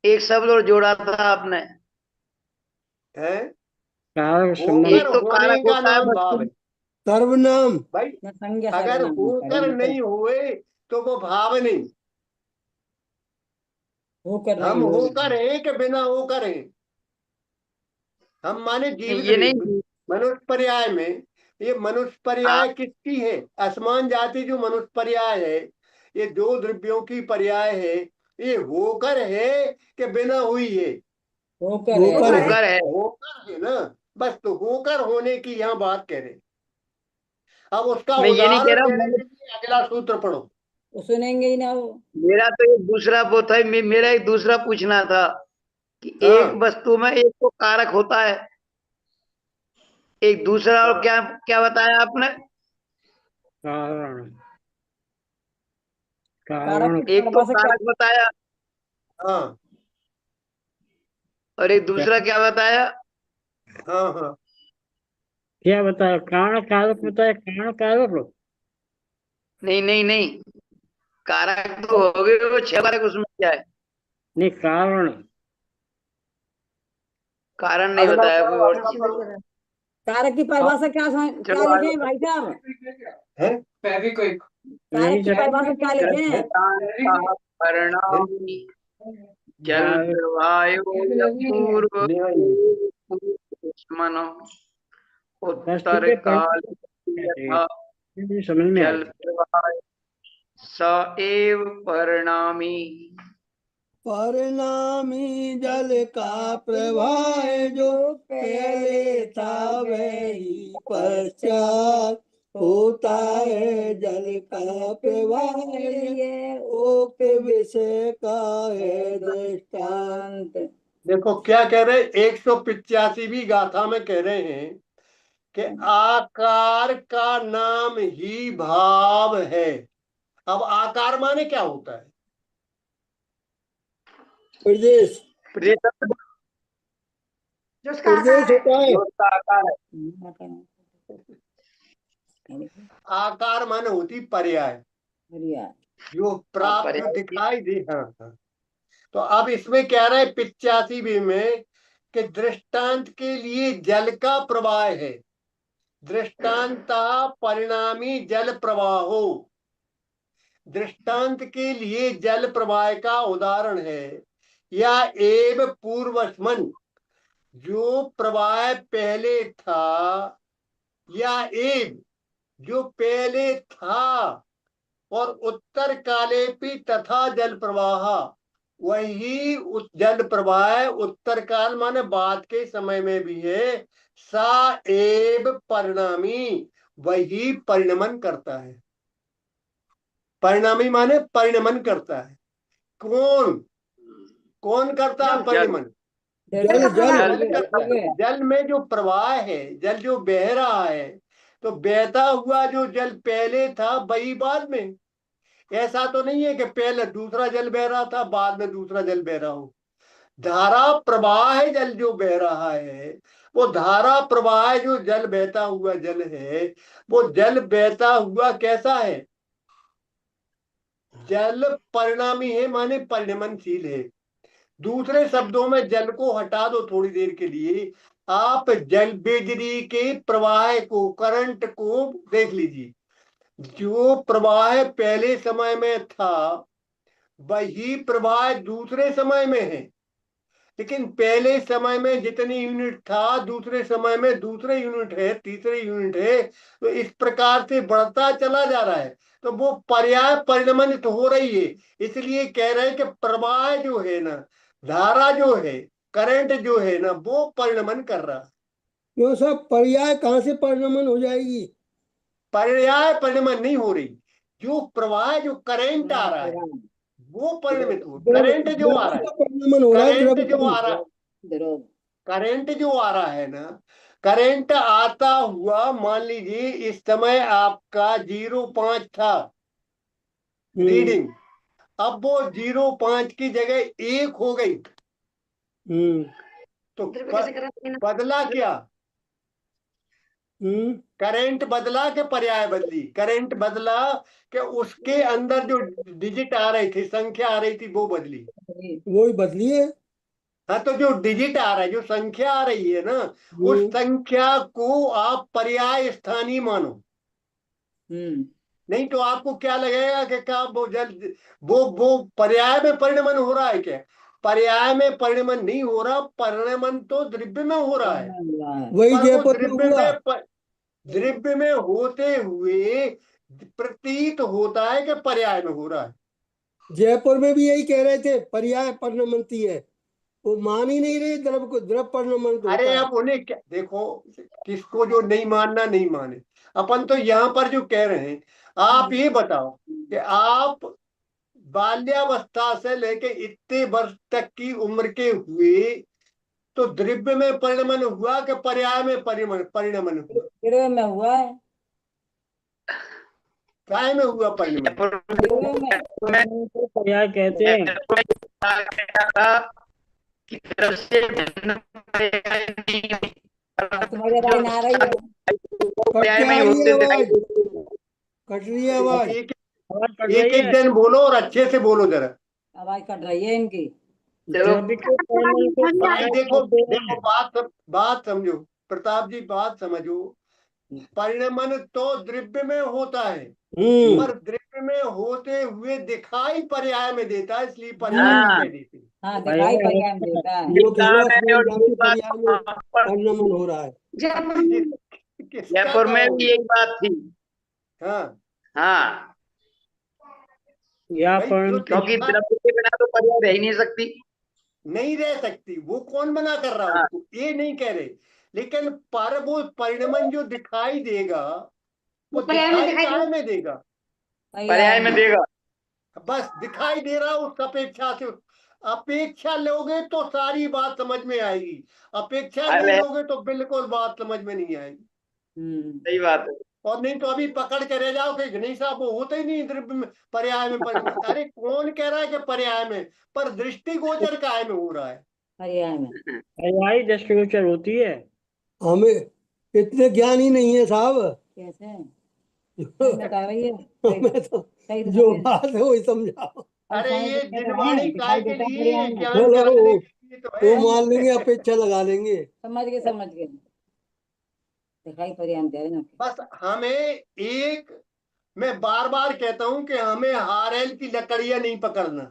एक शब्द और जोड़ा था आपने। है कारक एक होकर तो होने कारक का होता है नाम भाव वस्तु। है सर्वनाम। भाई। संज्ञा अगर सर्वनाम होता है, होकर नहीं हुए तो वो भाव नहीं। होकर हम नहीं हो। होकर हैं कि बिना होकर हैं? हम माने जीवित ये नहीं, नहीं मनुष्य पर्याय में, ये मनुष्य पर्याय किसकी है? असमान जाति जो मनुष्य पर्याय है, ये दो द्रव्यों की पर्याय है। ये होकर है कि बिना हुई है? होकर है। होकर है। होकर है। होकर है ना, बस। तो होकर होने की यहाँ बात कह रहे। अब उसका मैं ये नहीं कह उदाहरण रहा देने के लिए अगला सूत्र पढ़ो। वो सुनेंगे ही ना वो। मेरा तो एक दूसरा वो था, मेरा एक दूसरा पूछना था कि हाँ। एक वस्तु में एक तो कारक होता है, एक दूसरा, और क्या क्या बताया आपने? कारण। कारक कारण की एक तो परिभाषा क्या? कारक बताया हाँ और एक दूसरा क्या बताया? हाँ हाँ। क्या बताया? कारण कारक बताया, कारण कारक। नहीं नहीं नहीं, कारक तो हो गए वो 6 कारक, उसमें क्या है? नहीं, कारण। कारण नहीं अगला बताया, कोई पढ़ो, और अगला चीज। पढ़ो। कारक की परिभाषा क्या क्या चलो लिखे हैं भाई साहब? है? कारक की परिभाषा क्या लिखे हैं? दृष्टान्तः परिणामी जल कारक प्रवायो पूर्व ले आइए। दुश्मन बस ठीक उत्तर है, काल पढ़ यथा समझ में आ जल गया। प्रवाह स एव परिणामी। परिणामी जल का प्रवाह जो पहले था वही पश्चात होता है। जल का प्रवाह ये उक्त विषय का है दृष्टांत। देखो क्या कह रहे हैं, 185वीं गाथा में कह रहे हैं कि आकार का नाम ही भाव है। अब आकार माने क्या होता है? प्रदेश, प्रदेश जो उसका प्रदेश आकार है। होता है। जो उसका आकार है। आकार माने होती पर्याय, बढ़िया। जो प्राप्त, जो पर्याय की दिखाई दे। हाँ हाँ। तो अब इसमें कह रहे हैं 85वीं में कि दृष्टांत के लिए जल का प्रवाह है। दृष्टांता परिणामी जल प्रवाहो, दृष्टांत के लिए जल प्रवाह का उदाहरण है। या एव पूर्वस्मन, जो प्रवाह पहले था, या एव जो पहले था, और उत्तर काले भी तथा जल प्रवाह, वही जल प्रवाह उत्तर काल माने बाद के समय में भी है। सा एव परिणामी, वही परिणमन करता है। परिणामी माने परिणमन करता है। कौन कौन करता है जल। परिणमन? जल जल जल करता है। जल में जो प्रवाह है, जल जो बह रहा है, तो बहता हुआ जो जल पहले था वही बाद में। ऐसा तो नहीं है कि पहले दूसरा जल बह रहा था बाद में दूसरा जल बह रहा हो। धारा प्रवाह है, जल जो बह रहा है, वो धारा प्रवाह जो जल बहता हुआ जल है, वो जल बहता हुआ कैसा है? जल परिणामी है, माने परिणमनशील है। दूसरे शब्दों में जल को हटा दो थोड़ी देर के लिए, आप जल बिजली के प्रवाह को, करंट को देख लीजिए। जो प्रवाह पहले समय में था वही प्रवाह दूसरे समय में है, लेकिन पहले समय में जितनी यूनिट था दूसरे समय में दूसरे यूनिट है, तीसरे यूनिट है। तो इस प्रकार से बढ़ता चला जा रहा है, तो वो पर्याय परिणमित हो रही है। इसलिए कह रहे हैं कि प्रवाह जो है ना, धारा जो है, करंट जो है ना, वो परिणमन कर रहा है। क्यों सब पर्याय कहाँ से परिणमन हो जाएगी? पर्याय परिणमन नहीं हो रही। जो प्रवाह, जो करंट आ रहा है, वो परिणमित हो। करंट जो आ द्रव्य रहा है, का परिणमन हो रहा है, करंट द्रव्य जो का। आ रहा है, द्रव। करंट जो आ रहा है ना, करंट आता हुआ, मान लीजिए इस समय आपका 0.5 था रीडिंग, अब वो 0.5 की जगह 1 हो गई। तो द्रव्य जैसे करंट में ना। बदला क्या? हम्म करंट बदला के पर्याय बदली? करंट बदला कि उसके अंदर जो डिजिट आ रही थी, संख्या आ रही थी, वो बदली। वो ही बदली है। हाँ, तो जो डिजिट आ रहा है, जो संख्या आ रही है ना, उस संख्या को आप पर्याय स्थानीय मानो। नहीं तो आपको क्या लगेगा कि क्या वो जल, वो पर्याय में परिणमन हो रहा है क्या? पर्याय में परिणमन नहीं हो रहा, परिणमन तो द्रव्य में हो रहा है, वही पर वो जयपुर में हुआ। द्रव्य में होते हुए प्रतीत होता है कि पर्याय में हो रहा है। जयपुर में भी यही कह रहे थे, पर्याय परिणमती है। वो मान ही नहीं रहे द्रव को, द्रव परिणमन अरे होता है। अब उन्हें देखो, किसको जो नहीं मानना नहीं माने, अपन तो यहाँ पर जो कह रहे हैं, आप ये बताओ कि आप बाल्यावस्था से लेके इतने वर्ष तक की उम्र के हुए तो द्रव्य में परिणमन हुआ कि पर्याय में परिणमन हुआ? द्रव्य में हुआ है। काय में हुआ परिणमन? द्रव्य में परिणमन को पर्याय कहते हैं। की तरफ से भिन्न पर्याय नहीं है। तुम्हारी आवाज ना आ रही है। कट पर्याय के में आ ही रही है होते दिखाई आवाज, कट रही है आवाज। एक आवाज कट एक रही है। दिन बोलो और अच्छे से बोलो जरा। आवाज कट रही है इनकी। चलो द्रव्य के परिणमन को भाई पर्याय देखो कहते देखो, हैं। बात समझो प्रताप जी, बात समझो। परिणमन तो द्रव्य में होता है, पर द्रव्य में होते हुए दिखाई पर्याय में देता है, इसलिए पर्याय में हाँ कह देते हैं। हाँ, दिखाई पर्याय पर्याय में होता है। देता है। वो कह रहा है और है ये बात पर्याय में परिणमन हो रहा है। किसका जयपुर में कहो? भी यही बात थी। हाँ हाँ, या भाई, जो परंतु क्योंकि द्रव्य के बिना तो पर्याय रह ही नहीं सकती। नहीं रह सकती, वो कौन मना कर रहा हाँ। उसको, ये नहीं कह रहे, लेकिन पर वो परिणमन जो दिखाई देगा, वो वो पर्याय में दिखाई दिखाई काय दे। में देगा? पर्याय में देगा। बस दिखाई दे रहा उस अपेक्षा से। अपेक्षा लोगे तो सारी बात समझ में आएगी, अपेक्षा हाल नहीं है, लोगे तो बिल्कुल बात समझ में नहीं आएगी। सही बात है। और नहीं तो अभी पकड़ के रह जाओ कि नहीं साहब वो होता ही नहीं द्रव्य में, पर्याय में परिणमन। अरे कौन कह रहा है कि पर्याय में, पर दृष्टिगोचर काय में हो रहा है? पर्याय में। पर्यायी दृष्टिगोचर होती है। हमें इतने ज्ञान ही नहीं है साहब। कैसे नहीं बता रही है। हमें तो सही तो जो समझ। बात है वही समझाओ। अब अरे समझ ये सकते तो हैं, जिनवाणी दिखाई काय के देता है लिए पर्याय है, में। ज्ञान चलो कराने के लिए तो वो है। मान लेंगे, अपेक्षा लगा लेंगे। समझ गए समझ गए। दिखाई पर्याय में दे रहे ना। बस हमें एक, मैं बार बार कहता हूं कि हमें हारेल की लकड़ियां नहीं पकड़ना,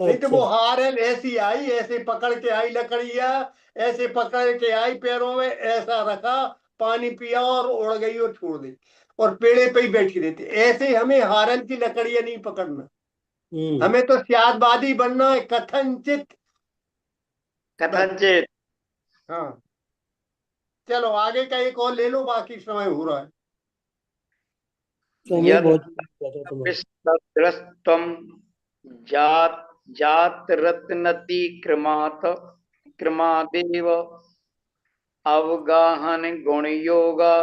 नहीं तो वो अच्छा, हारेल ऐसी आई, ऐसे पकड़ के आई लकड़िया, ऐसे पकड़ के आई पैरों में, ऐसा रखा, पानी पिया और उड़ गई और छोड़ दी, और पेड़े पे ही बैठी रहती। ऐसे हमें हारेल की लकड़ियां नहीं पकड़ना, हमें तो सियादबादी बनना है, कथनचित। बस, कथनचित। हाँ, चलो आगे का एक और ले लो, बाकी समय हो रहा है। समय यद बहुत ज्यादा तुम्हारा। विस्तृतम जात जात रत्नति क्रमात क्रमादेव अवगाहन गुण योगा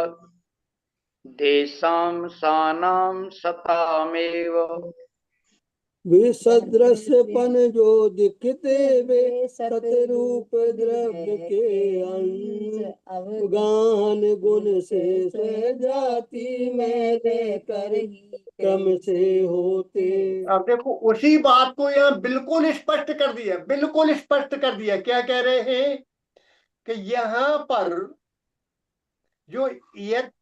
देशाम सानाम सतामेव। वे सदृशपन जो दिखते वे सतरूप द्रव्य के अंश, अवगाहन गुण से जाति में लेकर ही क्रम से होते। अब देखो उसी बात को यहाँ बिल्कुल स्पष्ट कर दिया, बिल्कुल स्पष्ट कर दिया। क्या कह रहे हैं कि यहाँ पर जो यत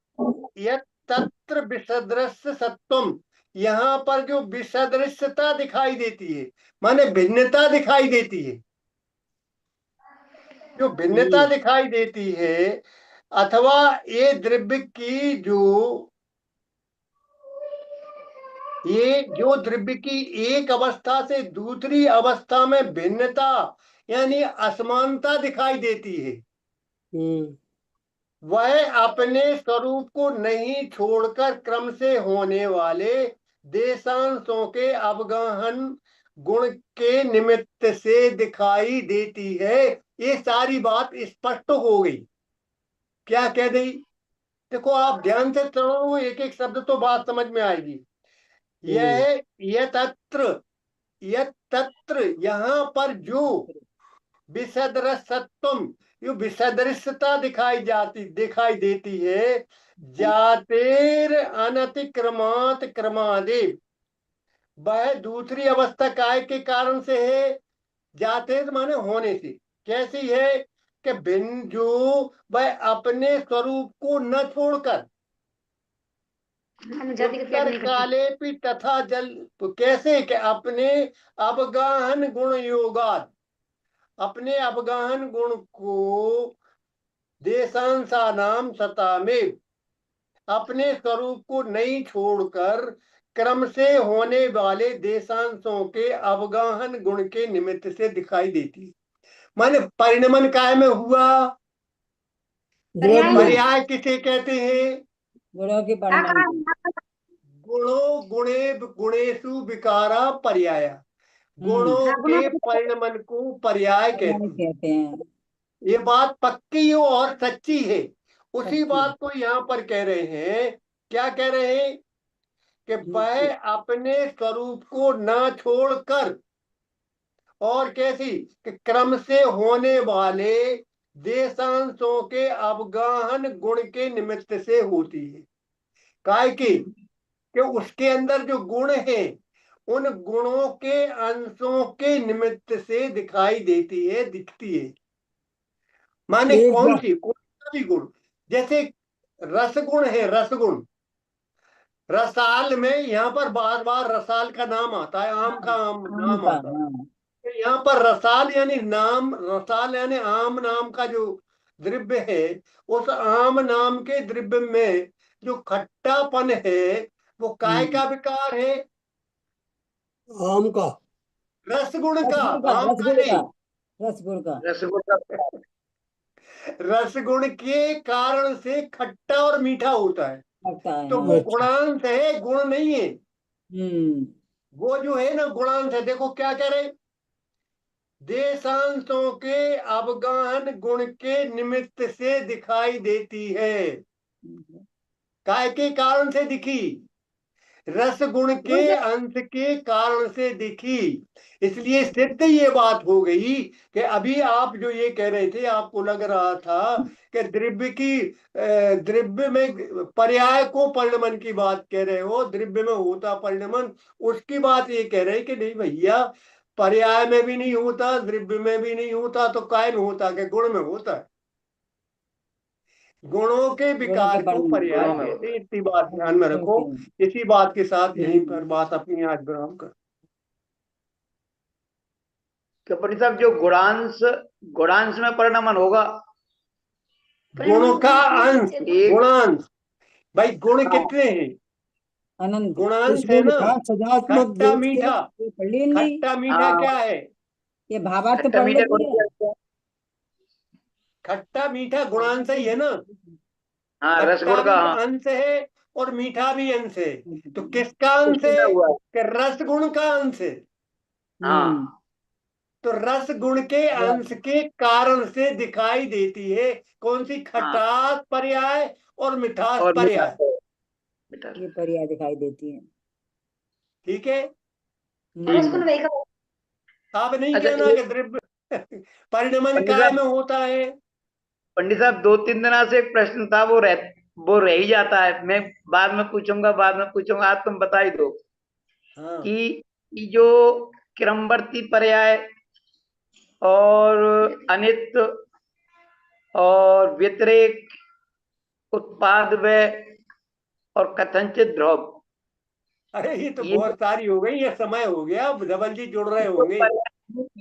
यत तत्र विसदृश्य सत्वम, यहाँ पर जो विसदृश्यता दिखाई देती है, माने भिन्नता दिखाई देती है, जो भिन्नता दिखाई देती है, अथवा ये द्रव्य की जो, ये जो द्रव्य की एक अवस्था से दूसरी अवस्था में भिन्नता यानी असमानता दिखाई देती है, वह अपने स्वरूप को नहीं छोड़कर क्रम से होने वाले देशांशों के अवगाहन गुण के निमित्त से दिखाई देती है। ये सारी बात स्पष्ट हो गई। क्या कह दी? देखो आप ध्यान से सुनो, एक एक शब्द तो बात समझ में आएगी। यह तत्र, यह तत्र, यहाँ पर जो विसदृशत्वम, यो विसदृशता दिखाई देती है, जातेर अनतिक्रमात क्रमादेव, वह दूसरी अवस्था काय के कारण से है? जातेर माने होने से। कैसी है कि भिन्न जो वह अपने स्वरूप को न छोड़कर, हम जाति का त्याग उत्तर नहीं करते। काले भी तथा जल, तो कैसे कि अपने अवगाहन गुण योगात, अपने अवगाहन गुण को देशांसा नाम सता में, अपने स्वरूप को नहीं छोड़कर क्रम से होने वाले देशांशों के अवगाहन गुण के निमित्त से दिखाई देती है। माने परिणमन काय में हुआ, पर्याय में। पर्याय किसे कहते हैं? गुणों के परिणाम को। गुणों गुणे गुणेशु विकारा पर्याय, गुणों हाँ, गुणों के के परिणमन को पर्याय पर्याय कहते हैं। कहते हैं। ये बात पक्की और सच्ची है। उसी सच्ची। बात को यहाँ पर कह रहे हैं। क्या कह रहे हैं? कि वह अपने स्वरूप को न छोड़कर, और कैसी कि क्रम से होने वाले देशांशों के अवगाहन गुण के निमित्त से होती है। काय की कि उसके अंदर जो गुण है उन गुणों के अंशों के निमित्त से दिखाई देती है, दिखती है। माने एक कौन बात सी? कौन सा भी गुण। जैसे रसगुण है, रसगुण, रसाल में यहाँ पर बार बार रसाल का नाम आता है, आम का आम नाम का। आता है। हाँ। तो यहाँ पर रसाल यानी नाम, रसाल यानी आम नाम का जो द्रव्य है, उस आम नाम के द्रव्य में जो खट्टापन है वो काय का विकार है? आम का। रसगुण का, रसगुण का। आम का रसगुण नहीं। का। रसगुण का। रसगुल्ला। रसगुण के कारण से खट्टा और मीठा होता है। लगता है। तो हाँ। वो अच्छा। गुणांश है, गुण नहीं है। हम्म। वो जो है ना गुणांश है। देखो क्या कह रहे, देशांशों के अवगाहन गुण के निमित्त से दिखाई देती है। काय के कारण से दिखी? रस गुण के अंश के कारण से दिखी। इसलिए सिद्ध ये बात हो गई कि अभी आप जो ये कह रहे थे, आपको लग रहा था कि द्रव्य की द्रव्य में पर्याय को परिणमन की बात कह रहे हो, द्रव्य में होता परिणमन, उसकी बात ये कह रहे कि नहीं भैया, पर्याय में भी नहीं होता, द्रव्य में भी नहीं होता, तो काय में होता? कि गुण में होता है। गुणों के गुणों के विकार को परिणाम। पर्याय गुणों में कहते हैं। इतनी बात ध्यान में रखो। इसी बात के साथ यहीं पर बात अपनी आज विराम कर। कि पंडित साहब जो गुणांश, गुणांश में परिणमन होगा। गुणों का अंश, एक गुणांश। भाई गुण कितने हैं? अनंत। गुणांश है इसमें ना। लिखा सजात्मक खट्टा देश के। मीठा, ये पढ़ ली नहीं। खट्टा मीठा हाँ, क्या है? ये भावार्थ खट्टा पढ़ मीठा लो पूरा। खट्टा मीठा गुणांश ही है ना। हाँ, खट्टा रसगुण का। भी हाँ, अंश है और मीठा भी अंश है। तो किसका अंश उसमें है? हुआ। कि रस गुण का अंश है। हाँ, तो रस गुण के अंश के कारण से दिखाई देती है। कौन सी? हाँ, खटास पर्याय और मिठास और मीठा पर्याय। मीठा। ये पर्याय दिखाई देती है। ठीक है। रसगुण वही का। आप नहीं अच्छा, कहना कि द्रव्य परिणमन पंडित काय साहब, में होता है। पंडित साहब 2-3 दिनों से एक प्रश्न था, वो रह ही जाता है। मैं बाद में पूछूंगा, बाद में पूछूंगा, आज तुम बता ही दो हाँ, कि जो क्रमवर्ती पर्याय और अनित और व्यतिरेक, उत्पाद व और कथनचित ध्रुव, अरे ये तो ये बहुत सारी हो गई। ये समय हो गया, अब धवल जी जुड़ रहे जो होंगे।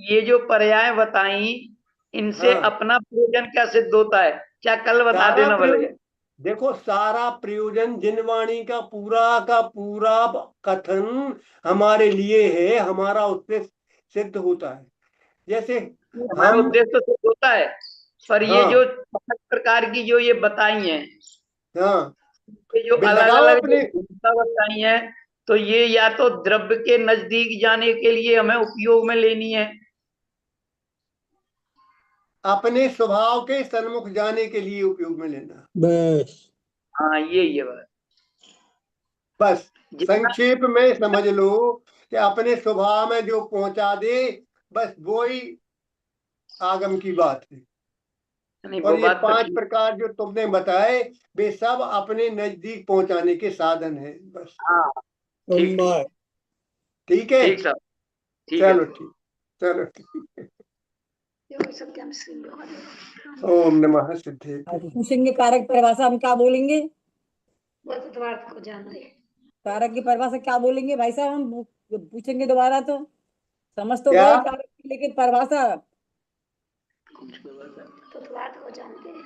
ये जो पर्याय बताई, इनसे हाँ, अपना प्रयोजन क्या सिद्ध होता है? क्या कल बता सारा देना भले। प्रयोजन, देखो सारा प्रयोजन जिनवाणी का पूरा कथन हमारे लिए है, हमारा उससे सिद्ध होता है। जैसे हमारा हम, उद्देश्य तो सिद्ध होता है, पर ये हाँ जो 5 प्रकार की जो ये बताई हैं, हाँ, ये जो बिल अलग लगाओ अलग जो अपने, भूमिका बताई है, तो ये या तो द्रव्य के नजदीक जाने के लिए हमें उपयोग में लेनी है। अपने स्वभाव के सन्मुख जाने के लिए उपयोग में लेना। बस। हाँ, ये बात। बस जितना संक्षेप में समझ लो कि अपने स्वभाव में जो पहुंचा दे, बस वो ही आगम की बात है। नहीं, और वो ये बात तो 5 ठीक। प्रकार जो तुमने बताए, वे सब अपने नजदीक पहुंचाने के साधन है। बस हाँ, ठीक ठीक अम्मा। ठीक है। ठीक साहब, ठीक है। चलो ठीक, चलो ठीक। यो सब क्या मुस्लिम लोग हैं। ओम नमः सिद्धेभ्य। पूछेंगे कारक परिभाषा हम क्या बोलेंगे? वो तो द्वार्थ को जान रहे। कारक की परिभाषा क्या बोलेंगे भाई साहब, हम पूछेंगे दोबारा तो समझ तो क्या? गए कारक की, लेकिन परिभाषा तो द्वार्थ को जानते हैं।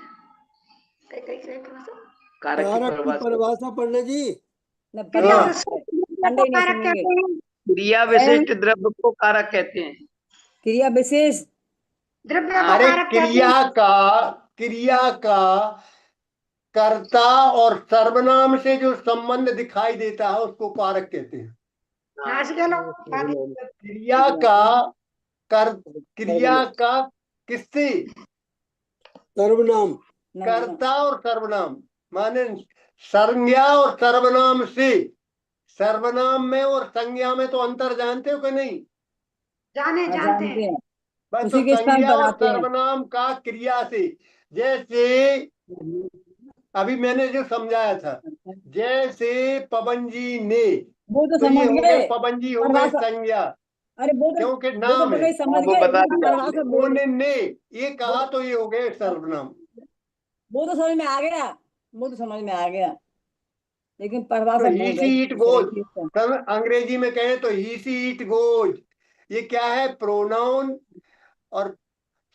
कई कई कई मतलब कारक की कारक की परिभाषा परिभाषा पंडित जी। न क्रिया हाँ। विशिष्ट पंडे को नहीं कारक सुनेंगे। कहते हैं। क्रिया विशिष्ट द्रव्य को कारक कहते हैं। क्रिया विशेष द्रव्य को अरे कारक कहते हैं। क्रिया का कर्ता और सर्वनाम से जो संबंध दिखाई देता है उसको कारक कहते हैं। हाँ चलो क्रिया का कर क्रिया का किससे? सर्वनाम। कर्ता और सर्वनाम, माने संज्ञा और सर्वनाम से। सर्वनाम में और संज्ञा में तो अंतर जानते हो कि नहीं? जाने हाँ, जानते जानते हैं। हैं, बस तो उसी के स्थान संज्ञा पर और आते हैं। सर्वनाम का क्रिया से, जैसे अभी मैंने जो समझाया था, जैसे पवन जी ने, वो तो तो ये समझ हो गए गए पवन जी, हो गए परिभाषा। संज्ञा, अरे क्योंकि वो तो नाम है। पकड़ समझ वो गए, बता लेकिन दिया परिभाषा बोल उन्होंने ये कहा तो ये हो गए सर्वनाम। वो तो समझ में आ गया, वो तो समझ में आ गया, लेकिन तो परिभाषा ही बोल सी रही इट पूछ रही गोज, थी उसका। अंग्रेजी में कहें तो ही सी इट गोज, ये क्या है? प्रोनाउन और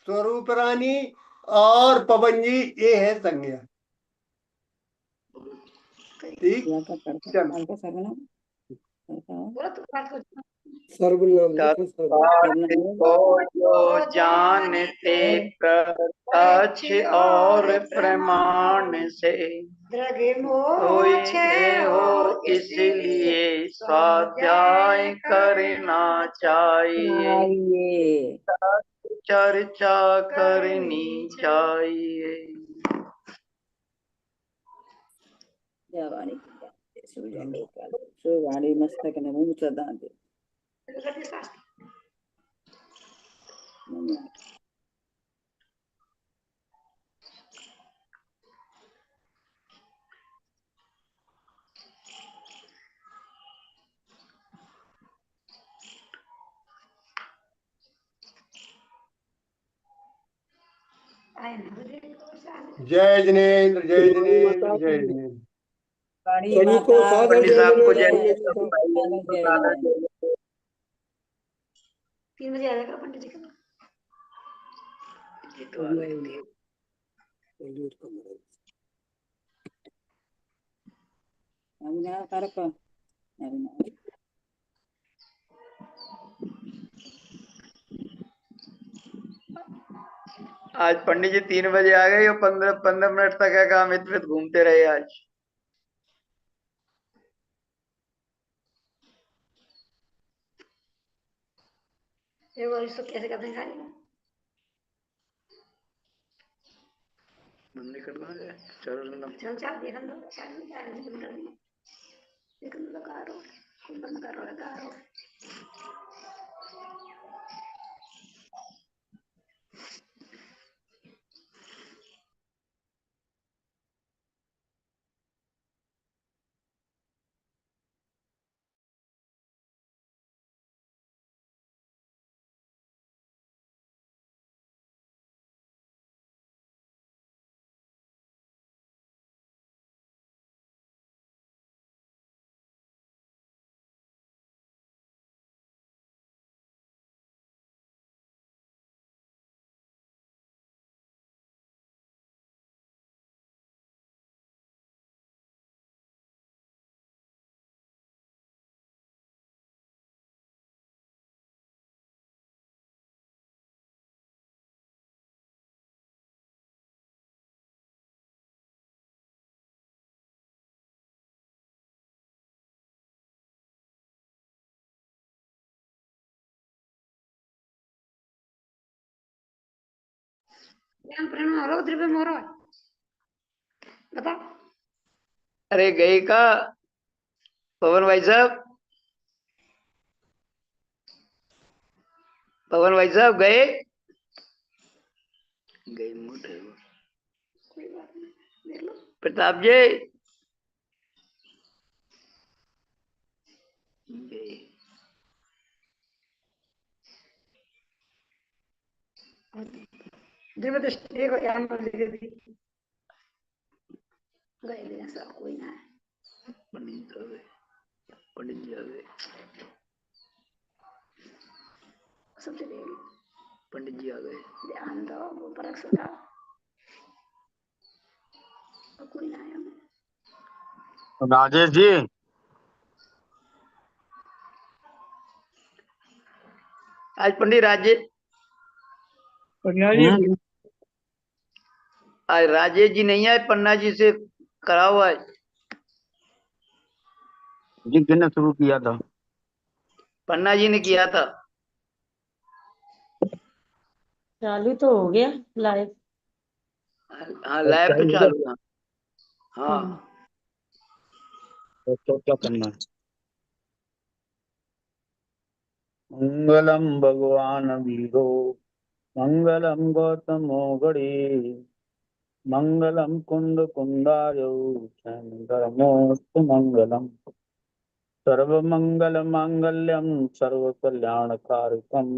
स्वरूप रानी और पवन जी, ये है संज्ञा। ठीक, क्रिया का कर्ता चलो। काल का सर्वनाम कर्ता है। बोलो तो द्वार्थ को सर्वनाम लिखो, सर्वनाम। कर्ता को जो जानते प्रत्यक्ष और प्रमाण से, द्रगे कोई मोक्ष हो इसलिए स्वाध्याय करना चाहिए, चाहिए। चर्चा करनी चाहिए। जवानी की जान सूजन लोकाल सुवाणी मस्तक नमो सदा दे। जय जिनेन्द्र, जय वाणी जिनेन्द्र, माता जय की। जिनेन्द्र। वाणी सभी को माता सादर पंडित जय साहब को जिनेन्द्र, जय पंडित जी को। जय जय। 3 बजे आ जाएगा पंडित जी का। अविनाश कारक अविनाश आज पंडित जी 3 बजे आ गए और 15 मिनट तक है काम इतने घूमते रहे आज। ये वो इसको कैसे करते हैं? बंदी कर दो जाए, चलो चल चल देखन दो, चल चल बंद कर दी। देखन दो करो, बंद करो करो। प्रेम हो द्रव्य मोरो बता। अरे गए का पवन भाई साहब, पवन भाई साहब गए गए मोटे कोई बात नहीं, देख लो। प्रताप जी गए। द्रव्य दृष्टि को ध्यान में दे दी। गए दिन सब कोई ना है। पंडित जी आ गए। सबसे पहले पंडित जी आ गए। ध्यान दो, वो परख सुझाओ। और कोई ना आया। राजेश जी, आज पंडित आज राजेश जी नहीं आए, पन्ना जी से करा हुआ है। जी किसने शुरू किया था? पन्ना जी ने किया था। चालू तो हो गया लाइव। हाँ लाइव तो चालू है। हाँ तो क्या करना है? मंगलम भगवान वीरो, मंगलम गौतमो गणे, मंगलम कुंद कुंदायो, धर्मोस्तु मंगलम। सर्वमंगल मांगल्यम सर्व कल्याणकारकम,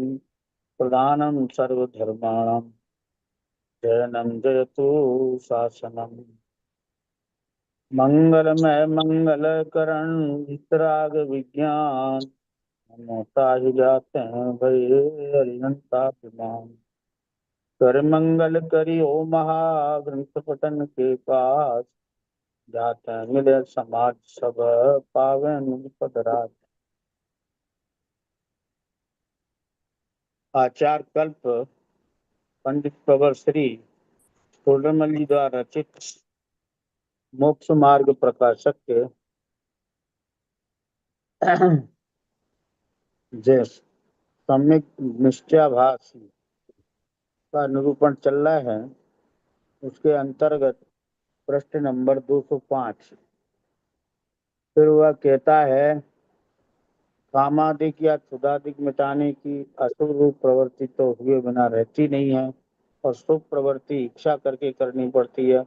प्रधानम सर्वधर्माणां जयनं जयतु शासनम। मंगलमय मंगलकरण वितराग विज्ञान, नमोता ही जाते हैं भये अरिहंताभिमान। कर मंगल करियो महाग्रंथ पठन के पास, जाते हैं मिले समाज सब पावे निज पद राज। आचार्य कल्प पंडित प्रवर श्री तोडरमल जी द्वारा रचित मोक्ष मार्ग प्रकाशक के जय सम्यक निश्चयाभास का निरूपण चल रहा है। उसके अंतर्गत प्रश्न नंबर 205 फिर वह कहता है, कामादिक या क्षुधादिक मिटाने की अशुभ रूप प्रवृत्ति तो हुए बिना रहती नहीं है, और शुभ प्रवृत्ति इच्छा करके करनी पड़ती है।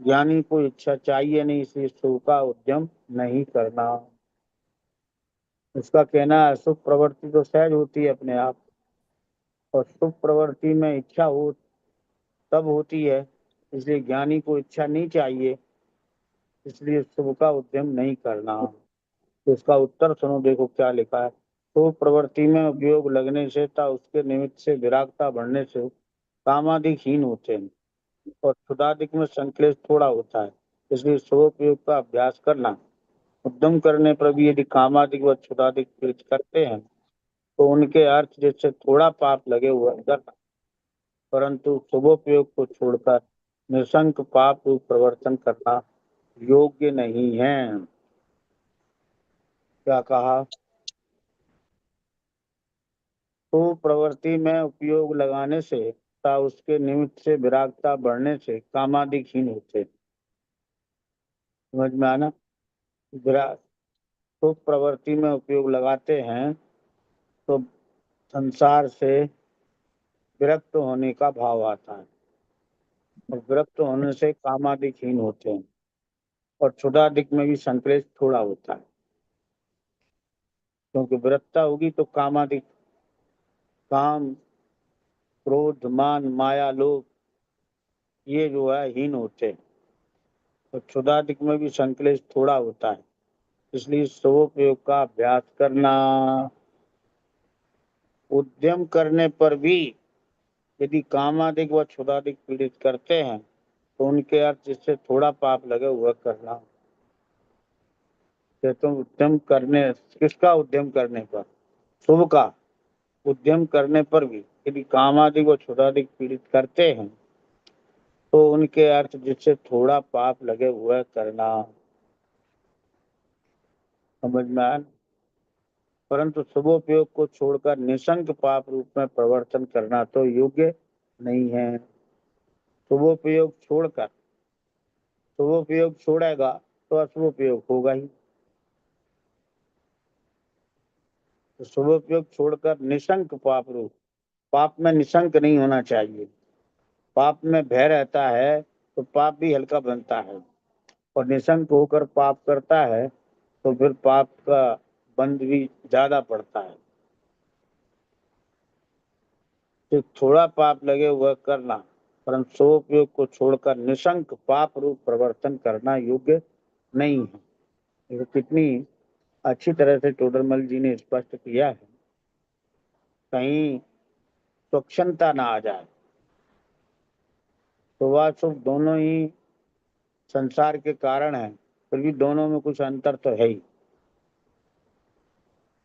ज्ञानी को इच्छा चाहिए नहीं, इसलिए शुभ का उद्यम नहीं करना। उसका कहना है शुभ प्रवृत्ति तो सहज होती है अपने आप, और शुभ प्रवृत्ति में इच्छा हो तब होती है, इसलिए ज्ञानी को इच्छा नहीं चाहिए, इसलिए शुभ का उद्यम नहीं करना। तो इसका उत्तर सुनो, देखो क्या लिखा है। शुभ प्रवृत्ति में उपयोग लगने से तथा उसके निमित्त से विरागता बढ़ने से कामादिक हीन होते हैं, और क्षुधादिक में संक्लेश थोड़ा होता है, इसलिए शुभ उपयोग का अभ्यास करना। उद्यम करने पर भी यदि कामादिक व क्षुधादिक पीड़ित करते हैं तो उनके अर्थ जैसे थोड़ा पाप लगे हुए करना, परंतु शुभोपयोग को छोड़कर निशंक पाप रूप प्रवर्तन करना योग्य नहीं है। क्या कहा? तो प्रवृत्ति में उपयोग लगाने से तथा उसके निमित्त से विरागता बढ़ने से कामादिक हीन होते। समझ में आना? विराग तो प्रवृत्ति में उपयोग लगाते हैं तो संसार से विरक्त होने का भाव आता है, और विरक्त होने से कामादिक हीन होते हैं, और क्षुधादिक में भी संक्लेश थोड़ा होता है, क्योंकि विरक्ता होगी तो कामादिक काम क्रोध मान माया लोभ ये जो है हीन होते हैं, और क्षुधादिक में भी संक्लेश थोड़ा होता है, इसलिए शुभोपयोग का अभ्यास करना। उद्यम करने पर भी यदि कामादिक व क्षुधादिक पीड़ित करते हैं तो उनके अर्थ जिससे थोड़ा पाप लगे हुआ करना। तो उद्यम करने, किसका उद्यम करने पर? शुभ का उद्यम करने पर भी यदि कामादिक व क्षुधादिक पीड़ित करते हैं तो उनके अर्थ जिससे थोड़ा पाप लगे हुए करना। समझ में आया? परंतु शुभोपयोग को छोड़कर निशंक पाप रूप में प्रवर्तन करना तो योग्य नहीं है। शुभोपयोग छोड़कर, शुभोपयोग छोड़ेगा तो अशुभोपयोग होगा ही। तो शुभोपयोग छोड़कर निशंक पाप रूप, पाप में निशंक नहीं होना चाहिए। पाप में भय रहता है तो पाप भी हल्का बनता है, और निशंक होकर पाप करता है तो फिर पाप का बंध भी ज्यादा पड़ता है। तो थोड़ा पाप लगे हुआ करना, परंतु शुभोपयोग को छोड़कर निशंक पाप रूप प्रवर्तन करना योग्य नहीं है। देखो कितनी अच्छी तरह से टोडरमल जी ने स्पष्ट किया है, कहीं स्वच्छंदता ना आ जाए। शुभाशुभ दोनों ही संसार के कारण है, फिर भी दोनों में कुछ अंतर तो है ही।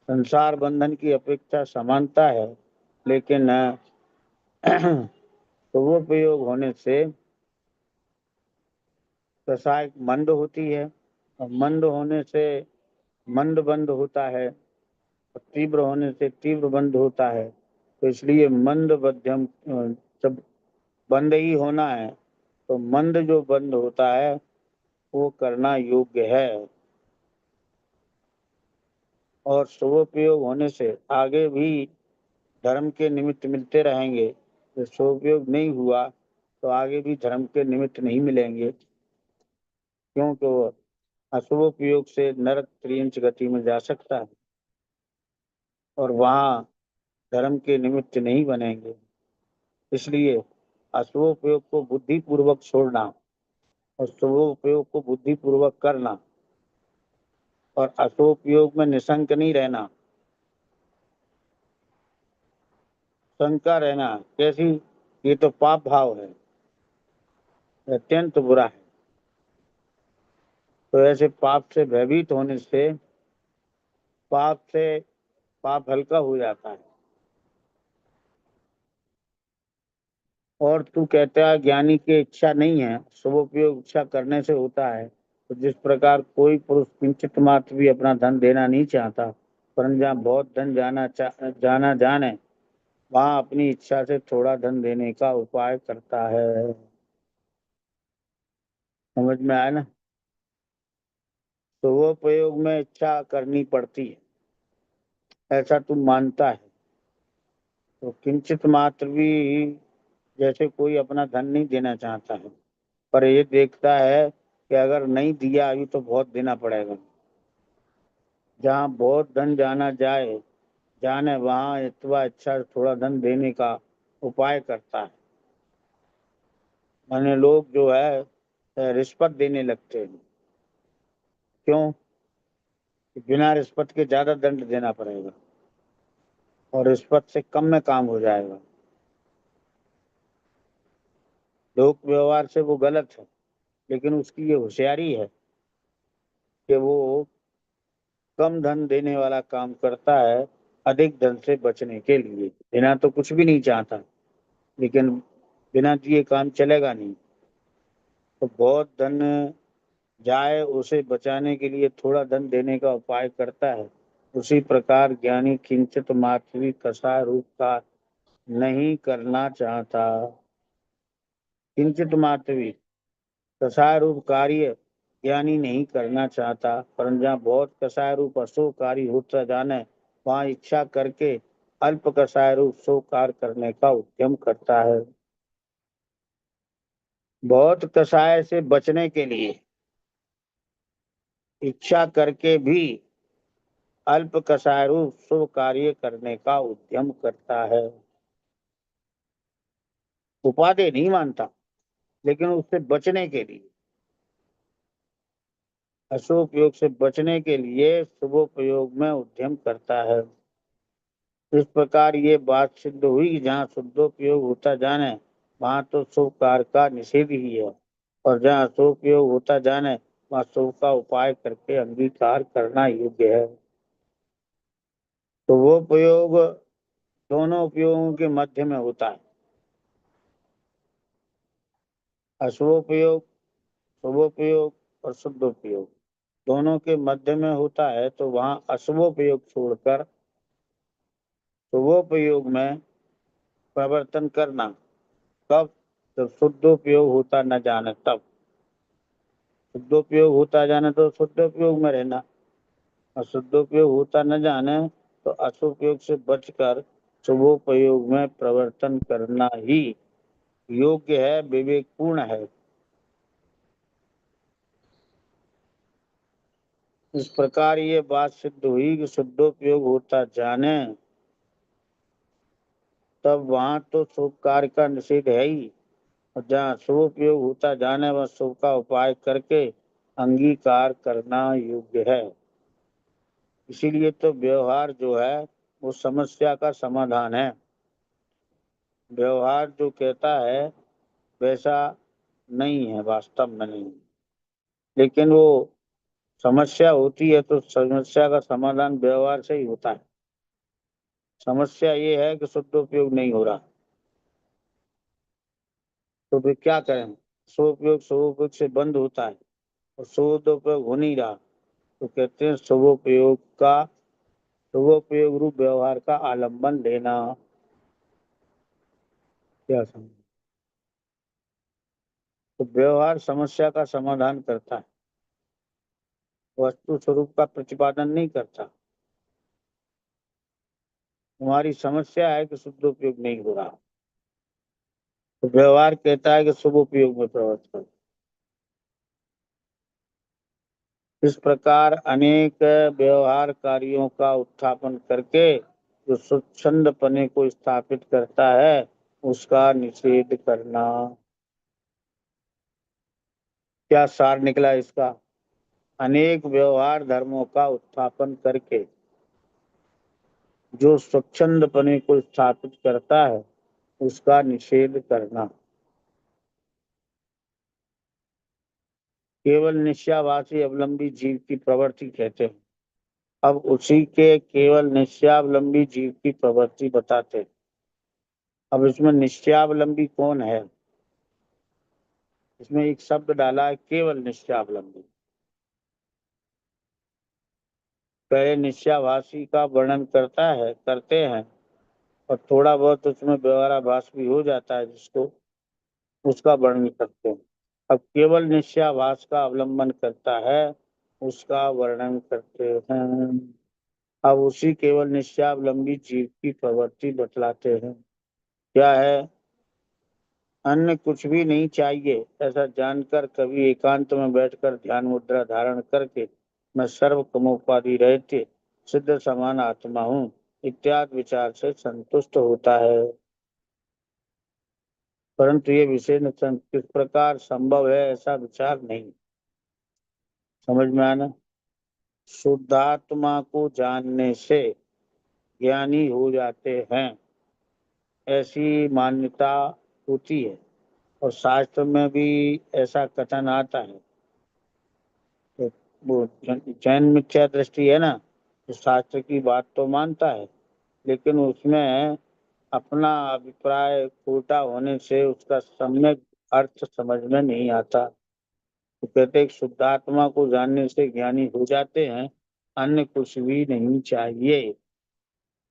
संसार बंधन की अपेक्षा समानता है, लेकिन शुभोपयोग होने से रसायक मंद होती है, और मंद होने से मंद बंद होता है, और तीव्र होने से तीव्र बंद होता है। तो इसलिए मंद मध्यम जब बंद ही होना है तो मंद जो बंद होता है वो करना योग्य है। और शुभोपयोग होने से आगे भी धर्म के निमित्त मिलते रहेंगे। जो शुभोपयोग नहीं हुआ तो आगे भी धर्म के निमित्त नहीं मिलेंगे, क्योंकि वो अशुभोपयोग से नरक त्रियंच गति में जा सकता है और वहाँ धर्म के निमित्त नहीं बनेंगे। इसलिए अशुभोपयोग को बुद्धिपूर्वक छोड़ना और शुभोपयोग को बुद्धिपूर्वक करना, और अशुभोपयोग में निशंक नहीं रहना, शंका रहना कैसी, ये तो पाप भाव है, अत्यंत बुरा है। तो ऐसे पाप से भयभीत होने से पाप हल्का हो जाता है। और तू कहता है ज्ञानी की इच्छा नहीं है, शुभोपयोग इच्छा करने से होता है। तो जिस प्रकार कोई पुरुष किंचित मात्र भी अपना धन देना नहीं चाहता, परंतु जहाँ बहुत धन जाना जाने वहां अपनी इच्छा से थोड़ा धन देने का उपाय करता है। समझ में आया ना? शुभोपयोग में इच्छा करनी पड़ती है, ऐसा तू मानता है। तो किंचित मात्र भी, जैसे कोई अपना धन नहीं देना चाहता है, पर ये देखता है कि अगर नहीं दिया अभी तो बहुत देना पड़ेगा। जहाँ बहुत धन जाने वहाँ इतना अच्छा थोड़ा धन देने का उपाय करता है। माने लोग जो है रिश्वत देने लगते हैं। क्यों? बिना रिश्वत के ज्यादा दंड देना पड़ेगा और रिश्वत से कम में काम हो जाएगा। लोक व्यवहार से वो गलत है, लेकिन उसकी ये होशियारी है कि वो कम धन देने वाला काम करता है अधिक धन से बचने के लिए। बिना तो कुछ भी नहीं चाहता, लेकिन बिना दिए काम चलेगा नहीं, तो बहुत धन जाए उसे बचाने के लिए थोड़ा धन देने का उपाय करता है। उसी प्रकार ज्ञानी किंचित मात्र भी कसाय रूप का नहीं करना चाहता। किंचित मात्र भी कसाय रूप कार्य ज्ञानी नहीं करना चाहता, परंतु जहाँ बहुत कसाय रूप अशुभ कार्य होता जाने वहां इच्छा करके अल्प कसाय रूप शुभ कार्य करने का उद्यम करता है। बहुत कसाय से बचने के लिए इच्छा करके भी अल्प कसाय रूप शुभ कार्य करने का उद्यम करता है। उपादेय नहीं मानता, लेकिन उससे बचने के लिए, अशुभोपयोग से बचने के लिए शुभोपयोग में उद्यम करता है। इस प्रकार ये बात सिद्ध हुई कि जहाँ शुद्धोपयोग होता जाने वहां तो शुभ कार्य का निषेध ही है, और जहाँ अशुभोपयोग होता जाने वहां शुभ का उपाय करके अंगीकार करना योग्य है। तो वो उपयोग दोनों उपयोगों के मध्य में होता है। अशुभोपयोग, शुभोपयोग और शुद्धोपयोग दोनों के मध्य में होता है, तो वहां अशुभोपयोग छोड़कर शुभोपयोग में प्रवर्तन करना। कब? जब शुद्धोपयोग होता न जाने तब। शुद्धोपयोग होता जाने तो शुद्धोपयोग में रहना, और शुद्धोपयोग होता न जाने तो अशुभोपयोग से बचकर शुभोपयोग में प्रवर्तन करना ही योग्य है, विवेकपूर्ण है। इस प्रकार ये बात सिद्ध हुई कि शुद्धोपयोग होता जाने तब वहां तो शुभ कार्य का निषेध है ही, और जहाँ शुभोपयोग होता जाने वह शुभ का उपाय करके अंगीकार करना योग्य है। इसीलिए तो व्यवहार जो है वो समस्या का समाधान है। व्यवहार जो कहता है वैसा नहीं है, वास्तव में नहीं। लेकिन वो समस्या होती है तो समस्या का समाधान व्यवहार से ही होता है। समस्या ये है कि शुद्ध उपयोग नहीं हो रहा, तो वे क्या करें? शुभोपयोग से बंद होता है और शुद्ध उपयोग हो नहीं रहा, तो कहते हैं शुभोपयोग रूप व्यवहार का आलम्बन लेना। क्या समझ? तो व्यवहार समस्या का समाधान करता है, वस्तु स्वरूप का प्रतिपादन नहीं करता। हमारी समस्या है कि शुद्ध उपयोग नहीं हो रहा, तो व्यवहार कहता है कि शुभ उपयोग में प्रवृत्त करो। इस प्रकार अनेक व्यवहार कार्यों का उत्थापन करके जो स्वच्छंदपने को स्थापित करता है उसका निषेध करना। क्या सार निकला इसका? अनेक व्यवहार धर्मों का उत्थापन करके जो स्वच्छंदपने को स्थापित करता है उसका निषेध करना। केवल निश्चयाभासी अवलंबी जीव की प्रवृत्ति कहते हैं। अब उसी के केवल निश्चयावलंबी जीव की प्रवृत्ति बताते हैं। अब इसमें निश्चयावलंबी कौन है? इसमें एक शब्द डाला है, केवल निश्चयावलंबी। पहले निश्चयाभासी का वर्णन करते हैं और थोड़ा बहुत उसमें व्यवहाराभास भी हो जाता है, जिसको उसका वर्णन करते हैं। अब केवल निश्चयाभास का अवलंबन करता है उसका वर्णन करते हैं। अब उसी केवल निश्चयावलंबी जीव की प्रवृत्ति बतलाते हैं। क्या है? अन्य कुछ भी नहीं चाहिए ऐसा जानकर कभी एकांत में बैठकर ध्यान मुद्रा धारण करके मैं सर्व कमोपाधि रहते सिद्ध समान आत्मा हूँ इत्यादि विचार से संतुष्ट होता है। परंतु ये विशेष किस प्रकार संभव है ऐसा विचार नहीं। समझ में आना? शुद्धात्मा को जानने से ज्ञानी हो जाते हैं ऐसी मान्यता होती है और शास्त्र में भी ऐसा कथन आता है। तो वो जैन मिथ्या दृष्टि है ना, तो शास्त्र की बात तो मानता है लेकिन उसमें अपना अभिप्राय खोटा होने से उसका सम्यक अर्थ समझ में नहीं आता। तो कहते हैं शुद्धात्मा को जानने से ज्ञानी हो जाते हैं, अन्य कुछ भी नहीं चाहिए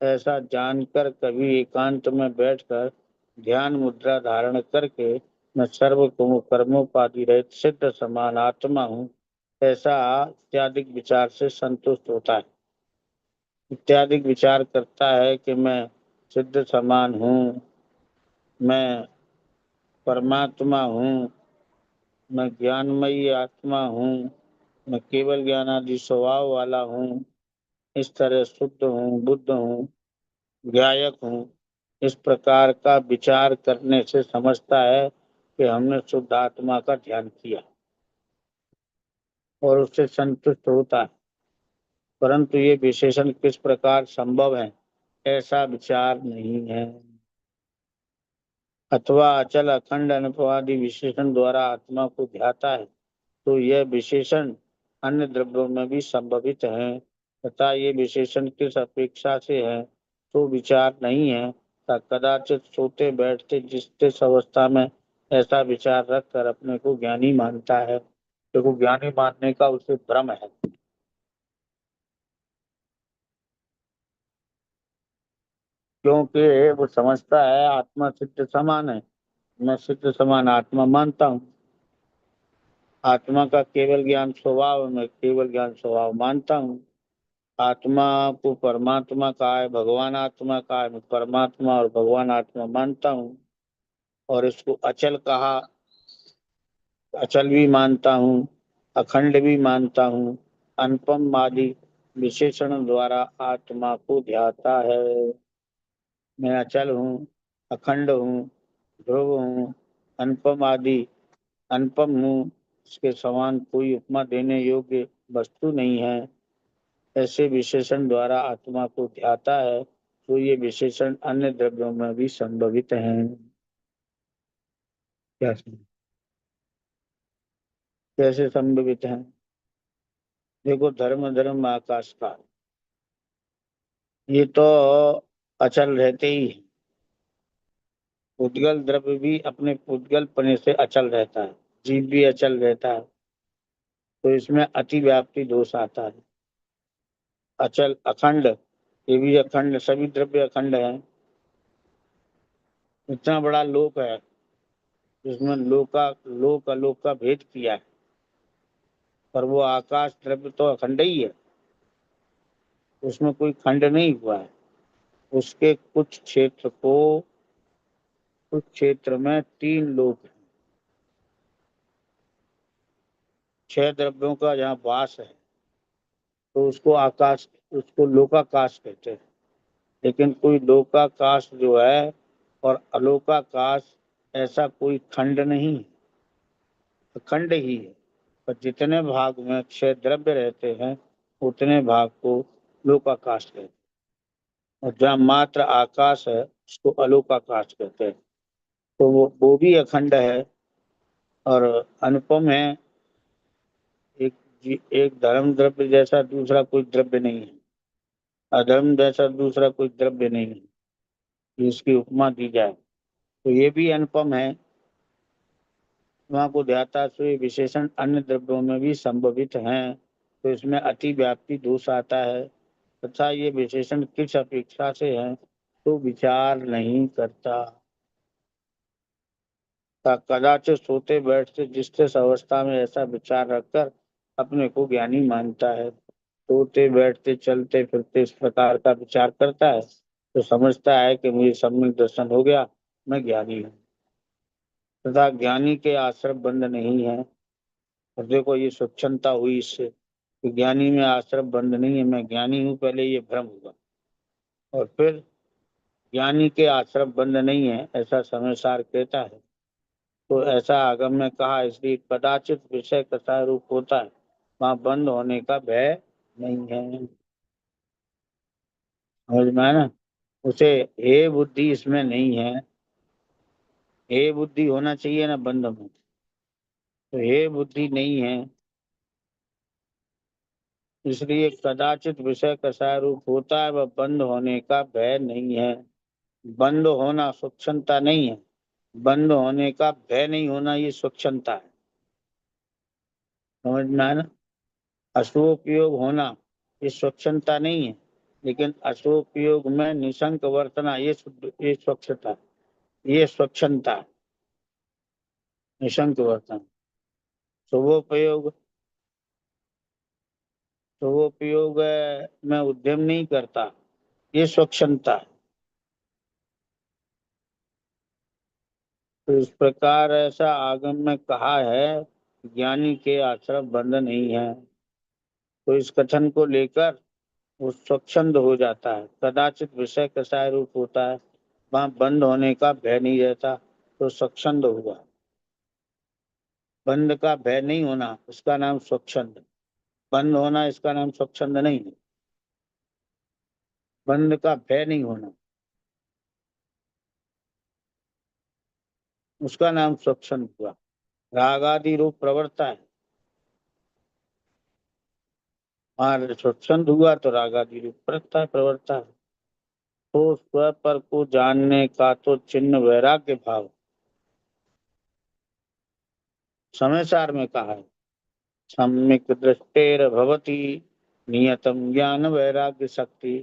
ऐसा जानकर कभी एकांत में बैठकर ध्यान मुद्रा धारण करके मैं सर्व कर्मोपाधि रहित सिद्ध समान आत्मा हूँ ऐसा इत्यादि विचार से संतुष्ट होता है। इत्यादि विचार करता है कि मैं सिद्ध समान हूँ, मैं परमात्मा हूँ, मैं ज्ञानमयी आत्मा हूँ, मैं केवल ज्ञान आदि स्वभाव वाला हूँ, इस तरह शुद्ध हूँ, बुद्ध हूँ, ज्ञायक हूँ। इस प्रकार का विचार करने से समझता है कि हमने शुद्ध आत्मा का ध्यान किया और उससे संतुष्ट होता है। परंतु ये विशेषण किस प्रकार संभव है ऐसा विचार नहीं है। अथवा अचल अखंड अनुपवादी विशेषण द्वारा आत्मा को ध्याता है तो यह विशेषण अन्य द्रव्यों में भी संभवित है तथा ये विशेषण किस अपेक्षा से है तो विचार नहीं है। कदाचित सोते बैठते जिस अवस्था में ऐसा विचार रखकर अपने को ज्ञानी मानता है, देखो ज्ञानी मानने का उसे भ्रम है। क्योंकि वो समझता है आत्मा सिद्ध समान है, मैं सिद्ध समान आत्मा मानता हूँ। आत्मा का केवल ज्ञान स्वभाव मैं केवल ज्ञान स्वभाव मानता हूँ। आत्मा को परमात्मा का है, भगवान आत्मा का है, मैं परमात्मा और भगवान आत्मा मानता हूँ। और इसको अचल कहा, अचल भी मानता हूँ, अखंड भी मानता हूँ। अनुपम आदि विशेषण द्वारा आत्मा को ध्याता है। मैं अचल हूँ, अखंड हूँ, ध्रुव हूँ, अनुपम आदि अनुपम हूँ, इसके समान कोई उपमा देने योग्य वस्तु नहीं है। ऐसे विशेषण द्वारा आत्मा को ध्याता है तो ये विशेषण अन्य द्रव्यों में भी संभवित हैं। क्या कैसे संभवित हैं? देखो, धर्म धर्म आकाश का, ये तो अचल रहते ही है। पुद्गल द्रव्य भी अपने पुद्गल पने से अचल रहता है, जीव भी अचल रहता है, तो इसमें अति व्याप्ति दोष आता है। अचल अखंड, ये भी अखंड, सभी द्रव्य अखंड है। इतना बड़ा लोक है जिसमें लोक अलोक का भेद किया है, पर वो आकाश द्रव्य तो अखंड ही है, उसमें कोई खंड नहीं हुआ है। उसके कुछ क्षेत्र में 3 लोक हैं। 6 द्रव्यों का जहाँ वास है तो उसको लोकाकाश कहते हैं। लेकिन कोई लोकाकाश जो है और अलोकाकाश, ऐसा कोई खंड नहीं है, अखंड ही है। पर जितने भाग में 6 द्रव्य रहते हैं उतने भाग को लोकाकाश कहते हैं, और जहाँ मात्र आकाश है उसको अलोकाकाश कहते हैं। तो वो भी अखंड है और अनुपम है। एक धर्म द्रव्य जैसा दूसरा कोई द्रव्य नहीं है, अधर्म जैसा दूसरा कोई द्रव्य नहीं है। इसकी उपमा दी जाए तो ये भी अनुपम है। वहाँ को ध्याता तो ये विशेषण अन्य द्रव्यों में भी संभवित हैं, तो इसमें अति व्याप्ति दोष आता है तथा ये विशेषण किस अपेक्षा से है तो विचार नहीं करता। कदाचित सोते बैठते जिस अवस्था में ऐसा विचार रखकर अपने को ज्ञानी मानता है, सोते बैठते चलते फिरते इस प्रकार का विचार करता है तो समझता है कि मुझे सम्यक दर्शन हो गया, मैं ज्ञानी हूँ। तथा ज्ञानी के आश्रम बंध नहीं है। और देखो, ये स्वच्छंदता हुई इससे कि ज्ञानी में आश्रम बंध नहीं है, मैं ज्ञानी हूँ, पहले ये भ्रम हुआ। और फिर ज्ञानी के आश्रम बंध नहीं है ऐसा समयसार कहता है, तो ऐसा आगम में कहा, इसलिए कदाचित विषय कथा रूप होता है, वहां बंद होने का भय नहीं है। समझ में आया ना? उसे हे बुद्धि इसमें नहीं है। हे बुद्धि होना चाहिए ना बंध में, तो हे बुद्धि नहीं है, इसलिए कदाचित विषय कसाय रूप होता है, वह बंद होने का भय नहीं है। बंद होना स्वच्छंदता नहीं है, बंद होने का भय नहीं होना ये स्वच्छंदता है। समझ में आया ना? अशुभोपयोग होना ये स्वच्छंदता नहीं है, लेकिन अशुभोपयोग में निशंक वर्तना ये स्वच्छता, ये स्वच्छंदता है। निशंक वर्तन, शुभोपयोग में उद्यम नहीं करता, ये स्वच्छंदता है। तो इस प्रकार ऐसा आगम में कहा है, ज्ञानी के आश्रम बंध नहीं है, तो इस कथन को लेकर वो स्वच्छंद हो जाता है। कदाचित विषय कसाय रूप होता है, वहां बंद होने का भय नहीं रहता, तो स्वच्छंद हुआ। बंद का भय नहीं होना इसका नाम स्वच्छंद, बंद होना इसका नाम स्वच्छंद नहीं है। बंद का भय नहीं होना उसका नाम स्वच्छंद हुआ। राग आदि रूप प्रवृत्ता है, और स्वच्छंद हुआ तो राग आदि रूप प्रवृत्ता है। तो स्व पर को जानने का तो चिन्ह वैराग्य भाव समयसार में कहा है। सम्यक दृष्टेर भवति नियतम ज्ञान वैराग्य शक्ति।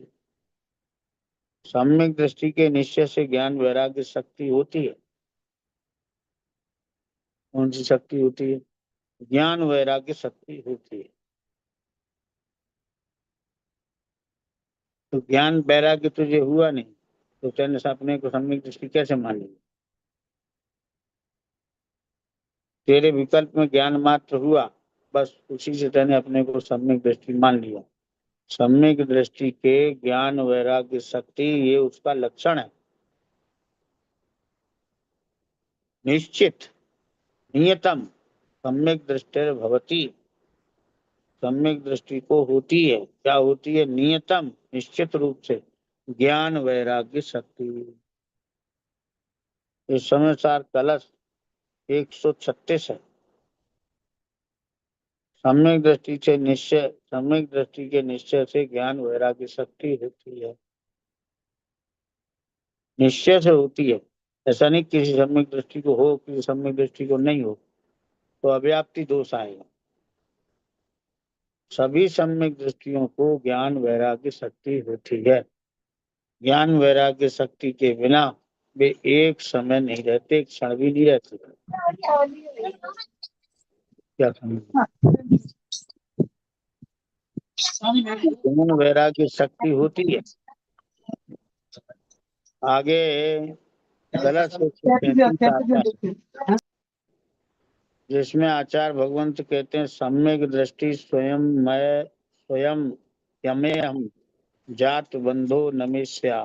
सम्यक दृष्टि के निश्चय से ज्ञान वैराग्य शक्ति होती है। कौन सी शक्ति होती है? ज्ञान वैराग्य शक्ति होती है। तो ज्ञान वैराग्य तुझे हुआ नहीं तो तेने अपने को सम्यक दृष्टि कैसे मान ली? तेरे विकल्प में ज्ञान मात्र हुआ, बस उसी से तेने अपने को सम्यक दृष्टि मान लिया। सम्यक दृष्टि के ज्ञान वैराग्य शक्ति ये उसका लक्षण है। निश्चित, नियतम, सम्यक दृष्टि भवती, सम्यक दृष्टि को होती है, क्या होती है? नियतम, निश्चित रूप से, ज्ञान वैराग्य शक्ति। इस समय सार कलश 136 है। सम्यक दृष्टि से निश्चय, सम्यक दृष्टि के निश्चय से ज्ञान वैराग्य शक्ति होती है, निश्चय से होती है। ऐसा नहीं किसी सम्यक दृष्टि को हो, किसी सम्यक दृष्टि को नहीं हो, तो अव्याप्ति दोष आएगा। सभी सम्यक दृष्टियों को ज्ञान वैराग्य शक्ति होती है। ज्ञान वैराग्य शक्ति के बिना वे एक समय नहीं रहते, एक क्षण भी नहीं रहते। क्या समझ? ज्ञान वैराग्य शक्ति होती है। आगे गलत 135 आता है, जिसमें आचार्य भगवंत कहते हैं सम्यक दृष्टि स्वयं मैं स्वयं यमे हम जात बंधो नमेश्या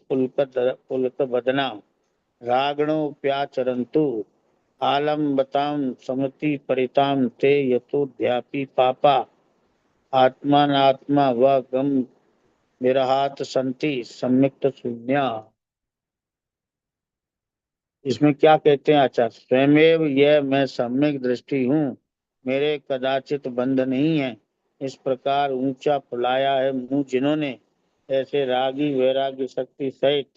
पुलक बदना रागणोप्याचरन्तु आलम्बताम समति परिताम ते यतोध्यापि पापा आत्मानात्मा व गम विरहात संति सम्यक्त शून्या। इसमें क्या कहते हैं आचार्य? स्वयमेव यह मैं सम्यक दृष्टि हूँ, मेरे कदाचित बंध नहीं है। इस प्रकार ऊंचा फुलाया है मुंह जिन्होंने, ऐसे रागी वैराग्य शक्ति सहित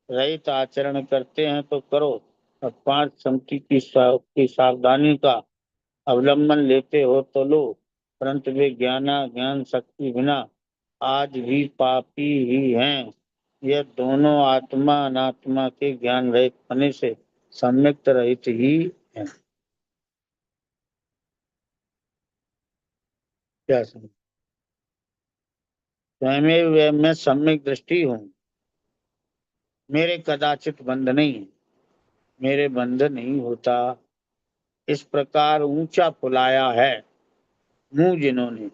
रहित आचरण करते हैं तो करो, और 5 संति की सावधानी का अवलंबन लेते हो तो लो, परंतु वे ज्ञान शक्ति बिना आज भी पापी ही हैं। यह दोनों आत्मा अनात्मा के ज्ञान रहित होने से सम्यक्त रहित ही है। क्या समझ? स्वयं मैं सम्यक दृष्टि हूँ, मेरे कदाचित बंध नहीं है, मेरे बंध नहीं होता। इस प्रकार ऊंचा फुलाया है मुंह जिन्होंने,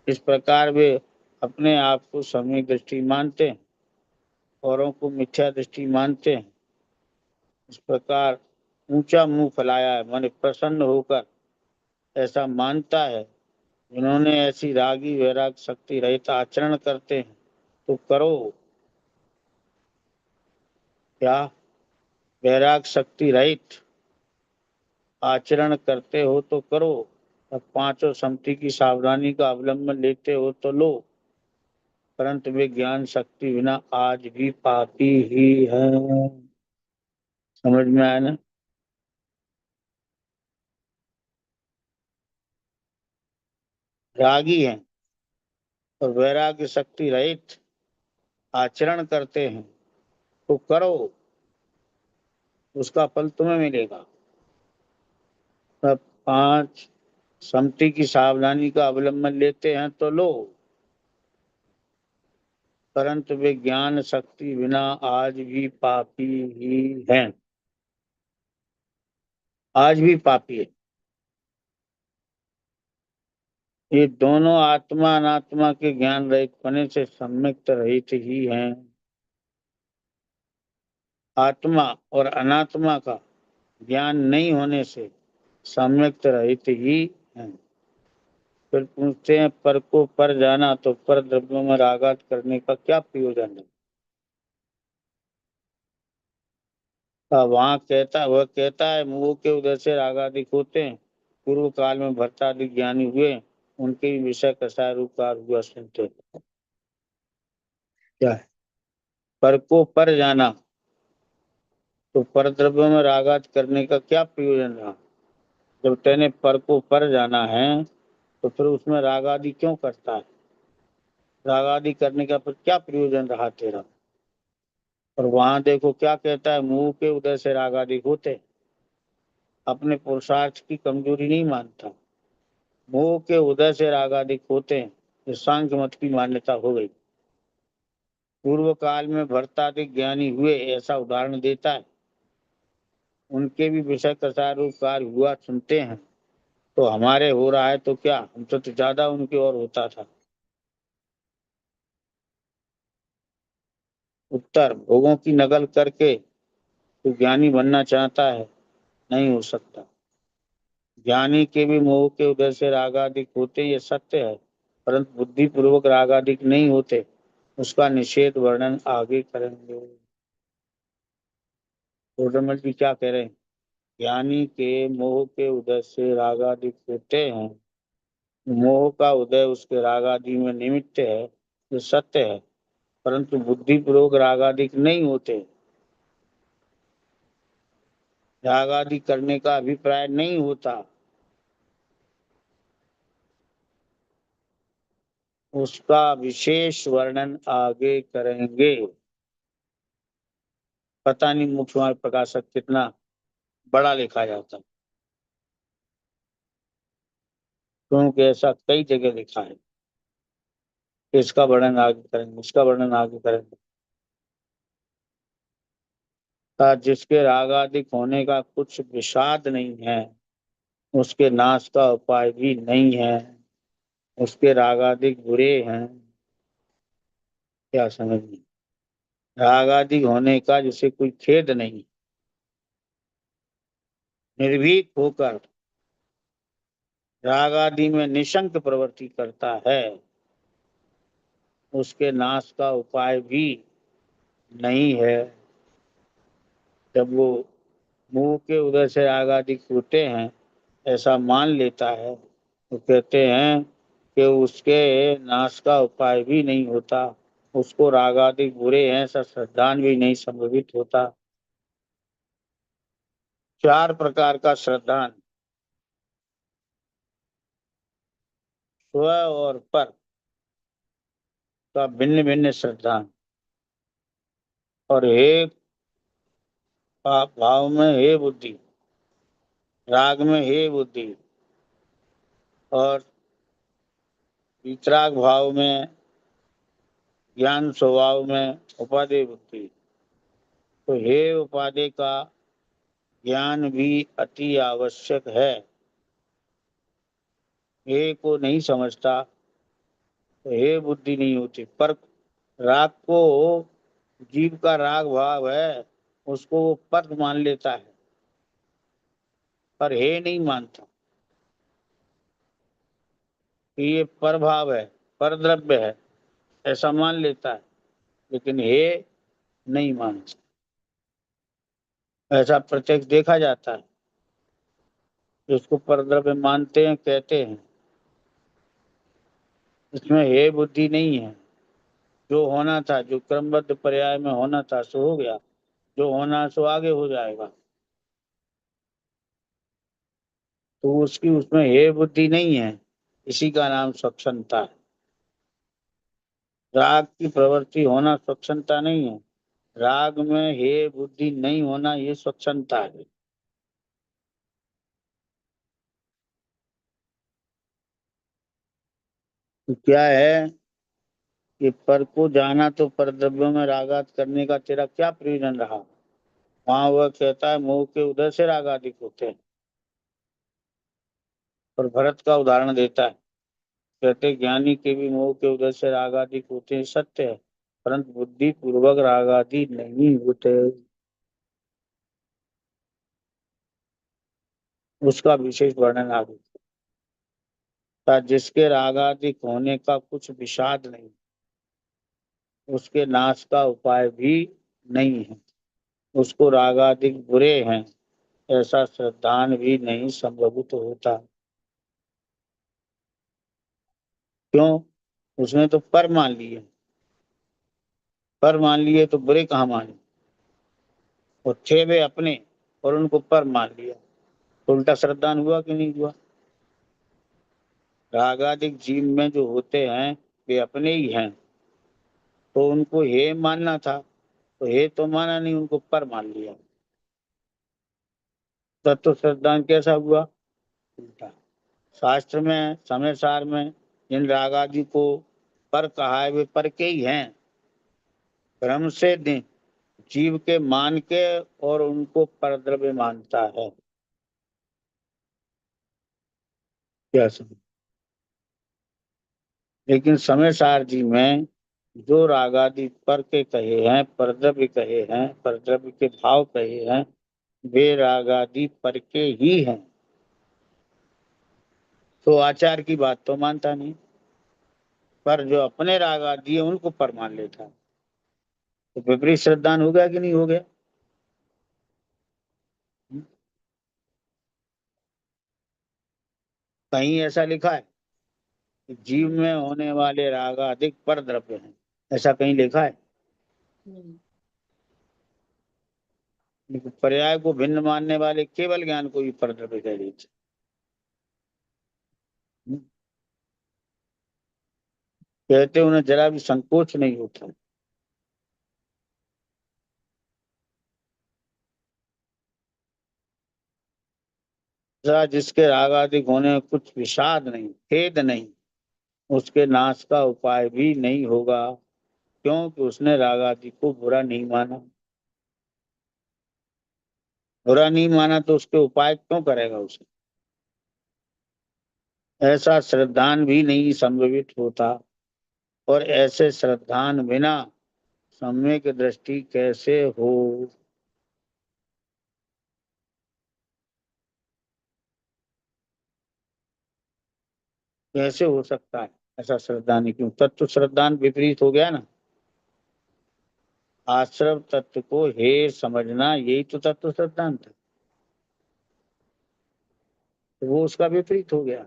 इस प्रकार वे अपने आप को सम्यक दृष्टि मानते हैं, औरों को मिथ्या दृष्टि मानते हैं। इस प्रकार ऊंचा मुंह फैलाया है, माने प्रसन्न होकर ऐसा मानता है। जिन्होंने ऐसी रागी वैराग शक्ति रहित आचरण करते हैं तो करो, क्या वैराग शक्ति रहित आचरण करते हो तो करो, और 5 संति की सावधानी का अवलंबन लेते हो तो लो, परंतु वे ज्ञान शक्ति बिना आज भी पापी ही हैं। समझ में आया ना? रागी हैं और वैराग्य शक्ति रहित आचरण करते हैं तो करो, उसका फल तुम्हें मिलेगा। तब 5 संति की सावधानी का अवलंबन लेते हैं तो लो, परंतु वे ज्ञान शक्ति बिना आज भी पापी ही हैं, आज भी पापी है। ये दोनों आत्मा अनात्मा के ज्ञान रहित होने से सम्यक्त रहित ही हैं। आत्मा और अनात्मा का ज्ञान नहीं होने से सम्यक्त रहित ही हैं। फिर पूछते हैं पर को पर जाना तो पर द्रव्यों में रागात करने का क्या प्रयोजन है? वहाँ वह कहता है मुंह के उदय से रागादिक होते हैं, पूर्व काल में भरतादिक ज्ञानी हुए, उनके भी विषय कसाय रूपकार हुआ सुनते। क्या है? पर को पर जाना तो पर द्रव्यों में रागात करने का क्या प्रयोजन रहा? जब तेने पर को पर जाना है तो फिर उसमें रागादि क्यों करता है? रागादि करने का फिर क्या प्रयोजन रहा तेरा? और वहां देखो क्या कहता है, मुंह के उदय से रागादि होते, अपने पुरुषार्थ की कमजोरी नहीं मानता, मोह के उदय से रागादिक होते हैं। ये सांख्य मत की मान्यता हो गई। पूर्व काल में भरतादिक ज्ञानी हुए ऐसा उदाहरण देता है, उनके भी विषय कसाय रूप कार्य हुआ सुनते हैं, तो हमारे हो रहा है तो क्या, हमसे तो ज्यादा उनकी ओर होता था। उत्तर, भोगों की नकल करके तो ज्ञानी बनना चाहता है, नहीं हो सकता। ज्ञानी के भी मोह के उदय से रागादिक होते, ये सत्य है, परंतु बुद्धि पूर्वक रागादिक नहीं होते। उसका निषेध वर्णन आगे करेंगे। टोटल जी क्या कह रहे हैं? ज्ञानी के मोह के उदय से रागादिक होते हैं, मोह का उदय उसके रागादि में निमित्त है, जो सत्य है, परंतु बुद्धि पूर्वक रागादिक नहीं होते। रागादि करने का अभिप्राय नहीं होता। उसका विशेष वर्णन आगे करेंगे। पता नहीं मुख्य प्रकाशक कितना बड़ा लिखा जाता, क्योंकि ऐसा कई जगह लिखा है। इसका वर्णन आगे करेंगे, इसका वर्णन आगे करेंगे। जिसके रागादिक होने का कुछ विषाद नहीं है, उसके नाश का उपाय भी नहीं है, उसके रागादिक बुरे हैं। क्या समझिए? रागादिक होने का जिसे कोई खेद नहीं, निर्भीक होकर राग आदि में निशंक प्रवृत्ति करता है, उसके नाश का उपाय भी नहीं है। जब वो मुंह के उदय से राग आदि होते हैं ऐसा मान लेता है तो कहते हैं कि उसके नाश का उपाय भी नहीं होता, उसको राग आदि बुरे हैं ऐसा श्रद्धान भी नहीं संभवित होता। 4 प्रकार का श्रद्धान, स्व और पर का भिन्न भिन्न श्रद्धान, और हे भाव में हे बुद्धि, राग में हे बुद्धि, और वितराग भाव में, ज्ञान स्वभाव में उपादेय बुद्धि। तो हे उपादेय का ज्ञान भी अति आवश्यक है। हे को नहीं समझता तो हे बुद्धि नहीं होती। पर राग को, जीव का राग भाव है, उसको वो पर मान लेता है, पर हे नहीं मानता कि ये पर भाव है, पर द्रव्य है, ऐसा मान लेता है, लेकिन हे नहीं मानता। ऐसा प्रत्यक्ष देखा जाता है। जिसको परद्रव्य मानते हैं कहते हैं इसमें हे बुद्धि नहीं है। जो होना था, जो क्रमबद्ध पर्याय में होना था सो हो गया, जो होना सो आगे हो जाएगा, तो उसकी उसमें हे बुद्धि नहीं है। इसी का नाम स्वच्छंदता है। राग की प्रवृत्ति होना स्वच्छंदता नहीं है, राग में हे बुद्धि नहीं होना ये स्वच्छंदता है। तो क्या है कि पर को जाना तो परद्रव्यों में रागात करने का तेरा क्या प्रयोजन रहा? वहां वह कहता है मोह के उदय से रागादिक होते हैं, और भरत का उदाहरण देता है, कहते ज्ञानी के भी मोह के उदय से रागादिक होते हैं, सत्य है, परंतु बुद्धि पूर्वक रागादि नहीं होते। उसका विशेष वर्णन आगे। जिसके रागादिक होने का कुछ विषाद नहीं, उसके नाश का उपाय भी नहीं है, उसको रागादिक बुरे हैं ऐसा श्रद्धान भी नहीं संभवित होता। क्यों? उसने तो पर मान लिए, पर मान लिए तो बुरे कहाँ माने? और थे वे अपने और उनको पर मान लिया, तो उल्टा श्रद्धान हुआ कि नहीं हुआ? रागादिक जीव में जो होते हैं वे अपने ही हैं, तो उनको हे मानना था, तो हे तो माना नहीं, उनको पर मान लिया। तब तो श्रद्धान कैसा हुआ? उल्टा। शास्त्र में समय सार में जिन रागादि को पर कहा है वे पर के ही हैं, क्रम से जीव के मान के और उनको परद्रव्य मानता है। क्या समझ? लेकिन समय सार जी में जो रागादि पर के कहे हैं, परद्रव्य कहे हैं, परद्रव्य के भाव कहे हैं, वे राग आदि पर के ही हैं। तो आचार की बात तो मानता नहीं, पर जो अपने राग आदि है उनको पर मान लेता है। तो विपरीत श्रद्धान हो गया कि नहीं हो गया? कहीं ऐसा लिखा है कि जीव में होने वाले राग अधिक पर द्रव्य हैं, ऐसा कहीं लिखा है? पर्याय को भिन्न मानने वाले केवल ज्ञान को ही पर द्रव्य कह देते। कहते उन्हें जरा भी संकोच नहीं होता। जिसके राग अधिक होने में कुछ विषाद नहीं, खेद नहीं, उसके नाश का उपाय भी नहीं होगा, क्योंकि उसने राग आदि को बुरा नहीं माना। बुरा नहीं माना तो उसके उपाय क्यों करेगा उसे? ऐसा श्रद्धान भी नहीं संभवित होता, और ऐसे श्रद्धान बिना सम्यक दृष्टि कैसे हो? कैसे हो सकता है ऐसा श्रद्धान? क्यों? तत्व श्रद्धान विपरीत हो गया ना। आश्रव तत्व को हेर समझना, यही तो तत्व श्रद्धान था। तो वो उसका विपरीत हो गया।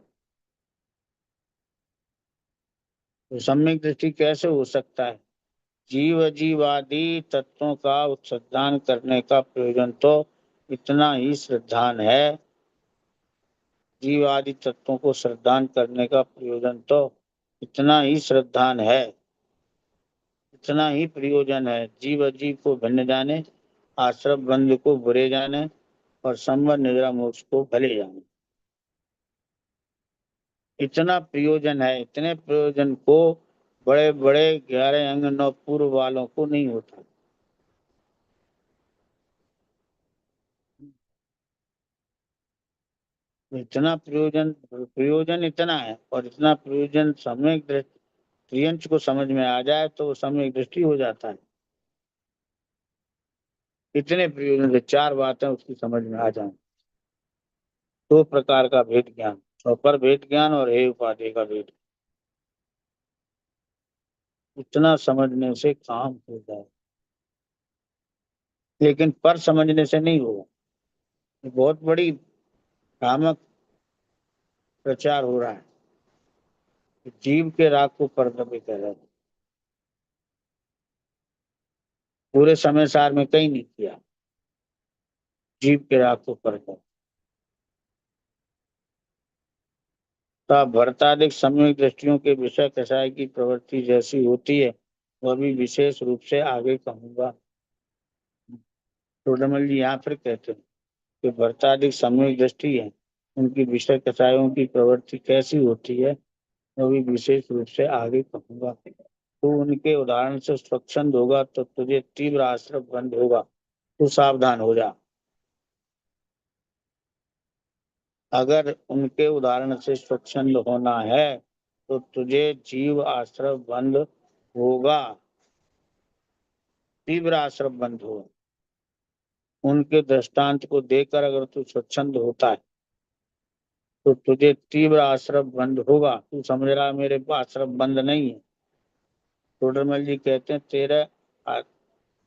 तो सम्यक दृष्टि कैसे हो सकता है? जीव जीवादि तत्वों का उत्सदान करने का प्रयोजन तो इतना ही श्रद्धान है। जीव आदि तत्वों को श्रद्धान करने का प्रयोजन तो इतना ही श्रद्धान है, इतना ही प्रयोजन है। जीव अजीव को भिन्न जाने, आश्रम बंध को बुरे जाने, और संवर निद्रा मोक्ष को भले जाने। इतना प्रयोजन है। इतने प्रयोजन को बड़े बड़े 11 अंग 9 पूर्व वालों को नहीं होता। इतना प्रयोजन प्रयोजन इतना है, और इतना प्रयोजन सम्यक त्रियंच को समझ में आ जाए तो सम्यक दृष्टि हो जाता है। इतने प्रयोजन से 4 बातें उसकी समझ में आ जाए। 2 प्रकार का भेद ज्ञान, अपर भेद ज्ञान और हे उपाधि का भेद, इतना समझने से काम हो जाए। लेकिन पर समझने से नहीं होगा। ये बहुत बड़ी भ्रामक प्रचार हो रहा है। जीव के राग को परद्रव्य कह रहे हैं। पूरे समय सार में कहीं नहीं किया जीव के राग को परद्रव्य। भरतादिक सम्यक दृष्टियों के विषय कषाय की प्रवृत्ति जैसी होती है, वह भी विशेष रूप से आगे कहूंगा। टोडरमल जी यहाँ फिर कहते हैं कि भरतादिक सम्यक दृष्टि है, उनकी विषय कषायों की प्रवृत्ति कैसी होती है, वह भी विशेष रूप से आगे कहूंगा। तो उनके उदाहरण से स्वच्छंद होगा तो तुझे तीव्र आश्रय बंद होगा, तो सावधान हो जा। अगर उनके उदाहरण से स्वच्छंद होना है तो तुझे जीव आश्रय बंद होगा, तीव्र आश्रय बंद होगा। उनके दृष्टांत को देखकर अगर तू स्वच्छंद होता है तो तुझे तीव्र आश्रय बंद होगा। तू समझ रहा मेरे आश्रय बंद नहीं है। टोडरमल जी कहते हैं तेरा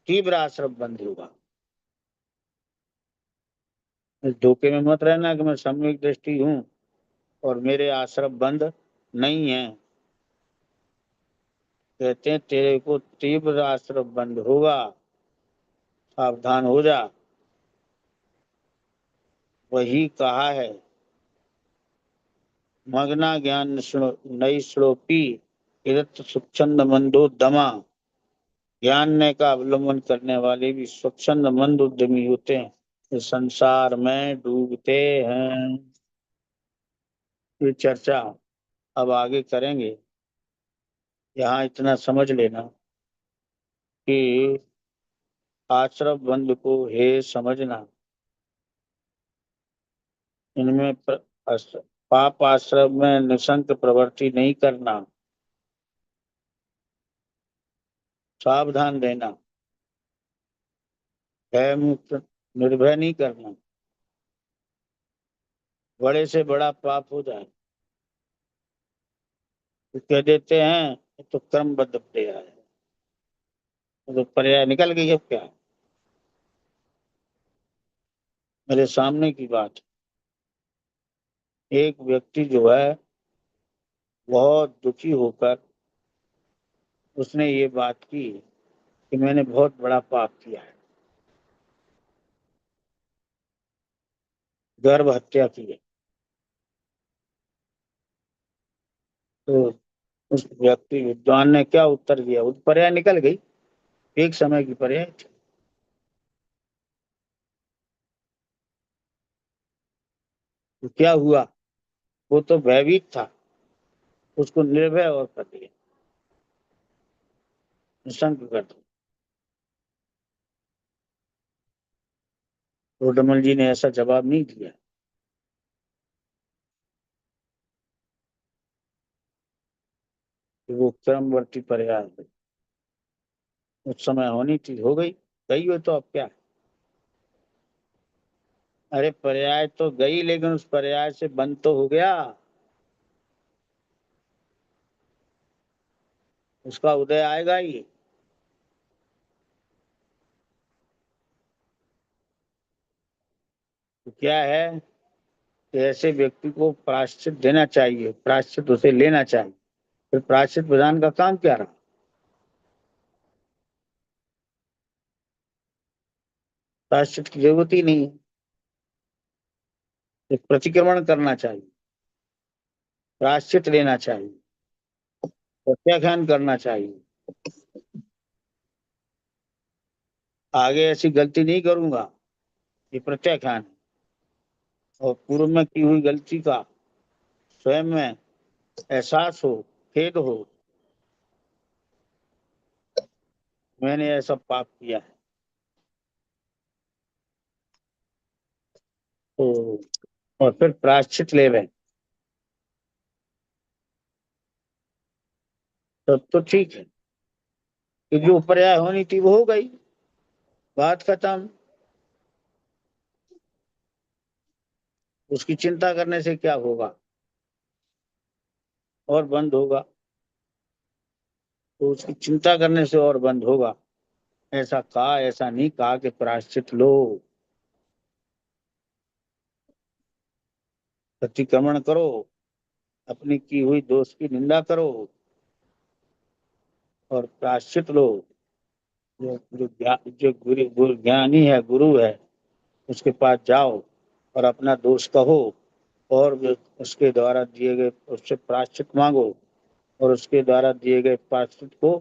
तीव्र आश्रय बंद होगा। इस धोखे में मत रहना कि मैं सम्यक दृष्टि हूं और मेरे आश्रय बंद नहीं है। कहते हैं तेरे को तीव्र आश्रय बंद होगा, सावधान हो जा। वही कहा है मग्ना ज्ञान नई श्लोपी इदत स्वच्छंद मंदो दमा। ज्ञान का अवलंबन करने वाले भी स्वच्छंद मंद उद्यमी होते हैं, इस संसार में डूबते हैं। ये चर्चा अब आगे करेंगे। यहाँ इतना समझ लेना कि आश्रम बंद को हे समझना, इनमें पाप आश्रम में निशंक प्रवृत्ति नहीं करना, सावधान रहना। भय मुक्त निर्भय नहीं करना, बड़े से बड़ा पाप हो जाए तो कह देते हैं ये तो क्रमबद्ध पर्याय है, तो पर्याय निकल गई। अब क्या, मेरे सामने की बात, एक व्यक्ति जो है बहुत दुखी होकर उसने ये बात की कि मैंने बहुत बड़ा पाप किया है, गर्भ हत्या की है। तो उस व्यक्ति विद्वान ने क्या उत्तर दिया, उस पर्याय निकल गई, एक समय की पर्याय थी। तो क्या हुआ, वो तो भयभीत था, उसको निर्भय और कर दिया, निशंक कर दिया। रोडमल जी ने ऐसा जवाब नहीं दिया कि वो क्रमवर्ती पर्याय है, उस समय होनी थी, हो गई, गई हो तो अब क्या। अरे पर्याय तो गई, लेकिन उस पर्याय से बंद तो हो गया, उसका उदय आएगा ही। तो क्या है कि ऐसे व्यक्ति को प्रायश्चित देना चाहिए, प्रायश्चित उसे लेना चाहिए। फिर प्रायश्चित विधान का काम क्या रहा, प्रायश्चित की जरूरत ही नहीं है। एक प्रतिक्रमण करना चाहिए, प्रायश्चित लेना चाहिए, प्रत्याख्यान करना चाहिए, आगे ऐसी गलती नहीं करूंगा, ये प्रत्याख्यान है। और पूर्व में की हुई गलती का स्वयं में एहसास हो, खेद हो, मैंने ऐसा पाप किया है। तो और फिर प्रायश्चित ले रहे, तब तो ठीक है कि जो पर्याय होनी थी वो हो गई, बात खत्म। उसकी चिंता करने से क्या होगा, और बंद होगा। तो उसकी चिंता करने से और बंद होगा। ऐसा कहा, ऐसा नहीं कहा कि प्रायश्चित लो, प्रतिक्रमण करो, अपनी की हुई दोष की निंदा करो और प्रायश्चित लो। जो जो जो गुरु ज्ञानी है, गुरु है, उसके पास जाओ और अपना दोष कहो और उसके द्वारा दिए गए उससे प्रायश्चित मांगो और उसके द्वारा दिए गए प्रायश्चित को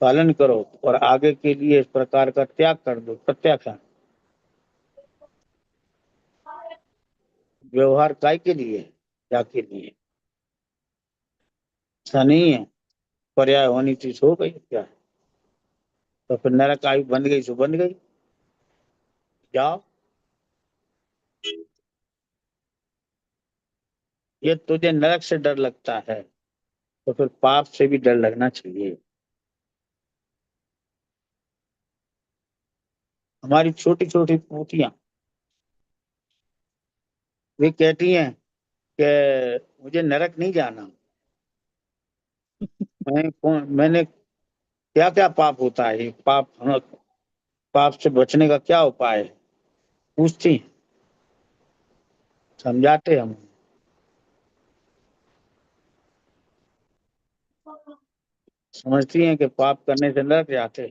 पालन करो और आगे के लिए इस प्रकार का त्याग कर दो, प्रत्याख्यान। व्यवहार काय के लिए, क्या के लिए, ऐसा नहीं है। पर्याय होनी चीज हो गई, क्या है? तो फिर नरक आयु बन गई सो बन गई, जाओ। ये तुझे नरक से डर लगता है तो फिर पाप से भी डर लगना चाहिए। हमारी छोटी छोटी पोतियां वे कहती हैं कि मुझे नरक नहीं जाना। मैंने क्या क्या पाप होता है, पाप से बचने का क्या उपाय है, पूछती, समझाते हम। समझती हैं कि पाप करने से नरक जाते,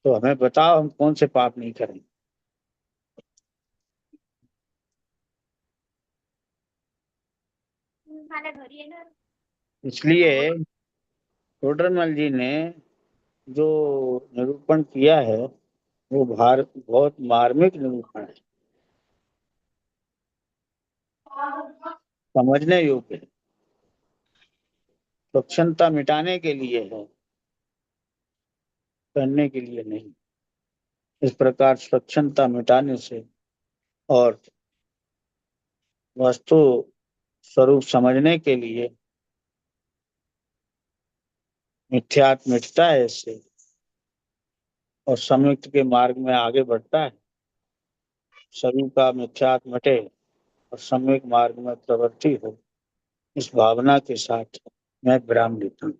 तो हमें बताओ हम कौन से पाप नहीं करें। इसलिए टोडरमल जी ने जो निरूपण किया है वो बहुत मार्मिक निरूपण है, समझने योग्य है, स्वच्छंदता मिटाने के लिए है, करने के लिए नहीं। इस प्रकार स्वच्छंदता मिटाने से और वस्तु स्वरूप समझने के लिए मिथ्यात्व मिटता है इससे। और संयुक्त के मार्ग में आगे बढ़ता है। सभी का मिथ्यात्व मटे और सम्यक मार्ग में प्रवृत्ति हो, इस भावना के साथ मैं विराम लेता हूँ।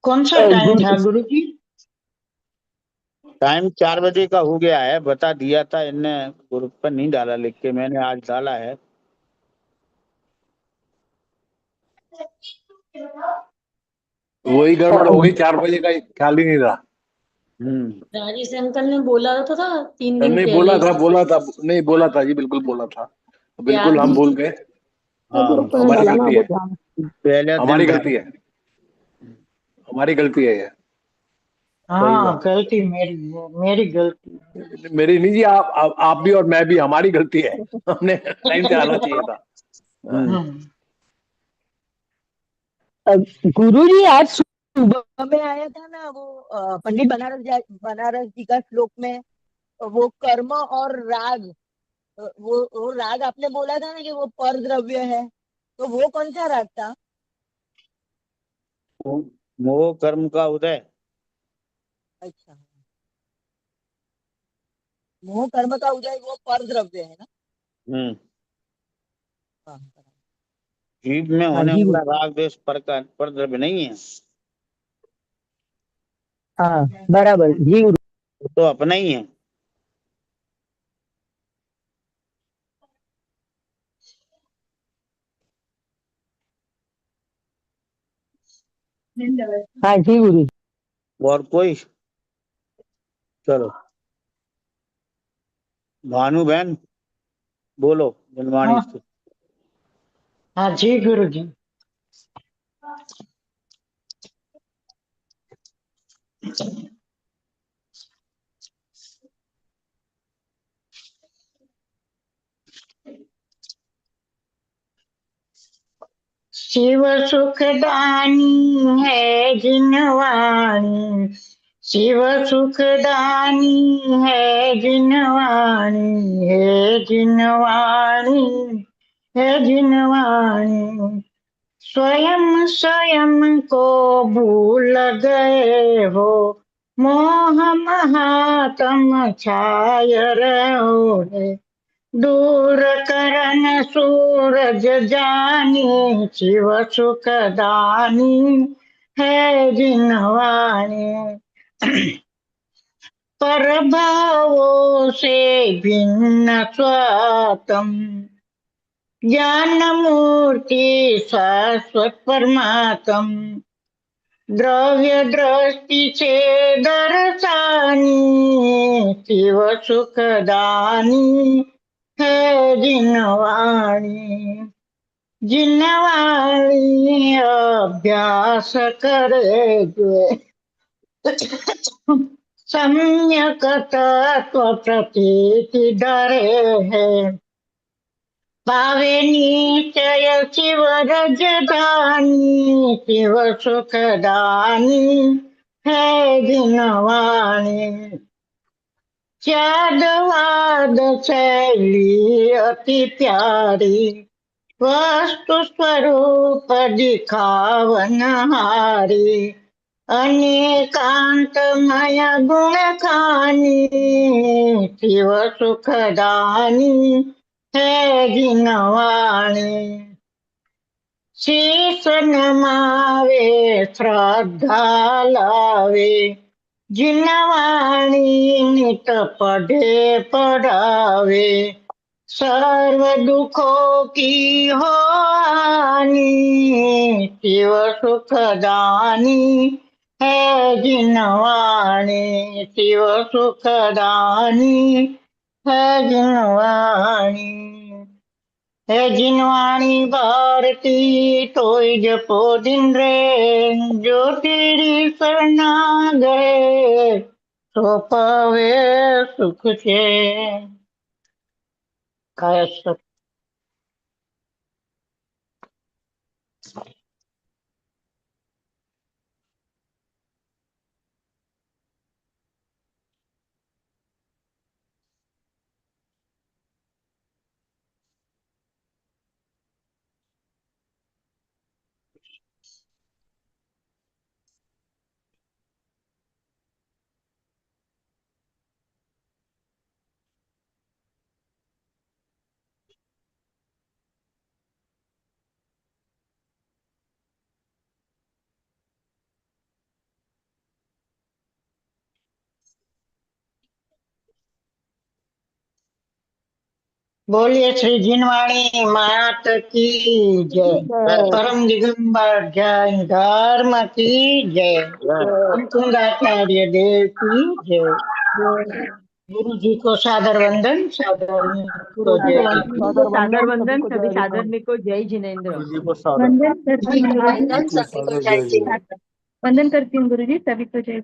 कौन सा टाइम था गुरु जी? टाइम 4 बजे का हो गया है, बता दिया था इनने, ग्रुप पर नहीं डाला लिख के, मैंने आज डाला है। वही गड़बड़ हो गई, 4 बजे का ख्याल ही नहीं रहा। राजेश अंकल ने बोला था 3 दिन नहीं पहले। नहीं बोला था जी, बिल्कुल बोला था, बिल्कुल हम याद भूल गए। हाँ, ग्रुप में हमारी डाला ना, गलती वो है, ध्यान। पहले हमारी दिन गलती है, हमारी गलती है ये। हाँ, गलती मेरी गलती। मेरी नहीं जी, आप भी और मैं भी, हमारी गलती है, हमने टाइम से आना चाहिए था। गुरु जी आज सुबह में आया था ना वो पंडित बनारस जी का श्लोक में वो कर्म और राग, वो राग आपने बोला था ना कि वो पर द्रव्य है, तो वो कौन सा राग था? मोह कर्म का उदय। अच्छा, मोह कर्म का उदय वो पर द्रव्य है ना? हाँ, जीव में हाँ होने जी वाला गुरु। राग द्वेष पर द्रव्य नहीं है, हाँ बराबर जी गुरु। वो तो अपना ही है। हाँ जी गुरु। और कोई? चलो भानु बहन बोलो, जनवाणी हाँ, से। हाँ जी गुरु जी। शिव सुखदानी है जिनवाणी, शिव सुखदानी है जिनवाणी, है जिनवाणी, है जिनवाणी। स्वयं स्वयं को भूल गए हो, मोह महात्म छाय रहो रे। दूर करन सूरज जानी, शिव सुखदानी है जिनवाणी। पर भावों से भिन्न स्वातम, ज्ञान मूर्ति शाश्वत परमात्म। द्रव्य दृष्टि से दर्शानी, शिव सुखदानी है जिनवाणी। जिनवाणी अभ्यास करे जो, सम्यक तत्व प्रतीति डरे है। पावे निश्चय शिव रजधानी, शिव सुखदानी है जिनवाणी। चादवाद शैली अति प्यारी, वस्तु स्वरूप दिखावन हारी। अनेकांतमय गुण खानी, शिव सुखदानी है जिनवाणी। शीश नमावे श्रद्धा लावे, जिनवाणी नित पढ़े पढ़ावे। सर्व दुखों की हो हानि, शिव सुखदानी है जिनवाणी, शिव सुखदानी है जिनवाणी। है जिनवाणी भारती तोय जपो दिन रे, जो तेरी शरणा गए सो पावे सुख चैन। काय बोलिए श्री जिनवाणी मात की जय। परम दिगंबर जैन धर्म की जय। कुंदाचार्य देव की जय। गुरु जी को सादर वंदन, सादर को जय। सादर वंदन, सभी सादर में को जय जिनेंद्र। गुरु जी को सादर वंदन करती हूँ गुरुजी, वंदन सभी को जय। वंदन करती हूँ गुरुजी, सभी को जय।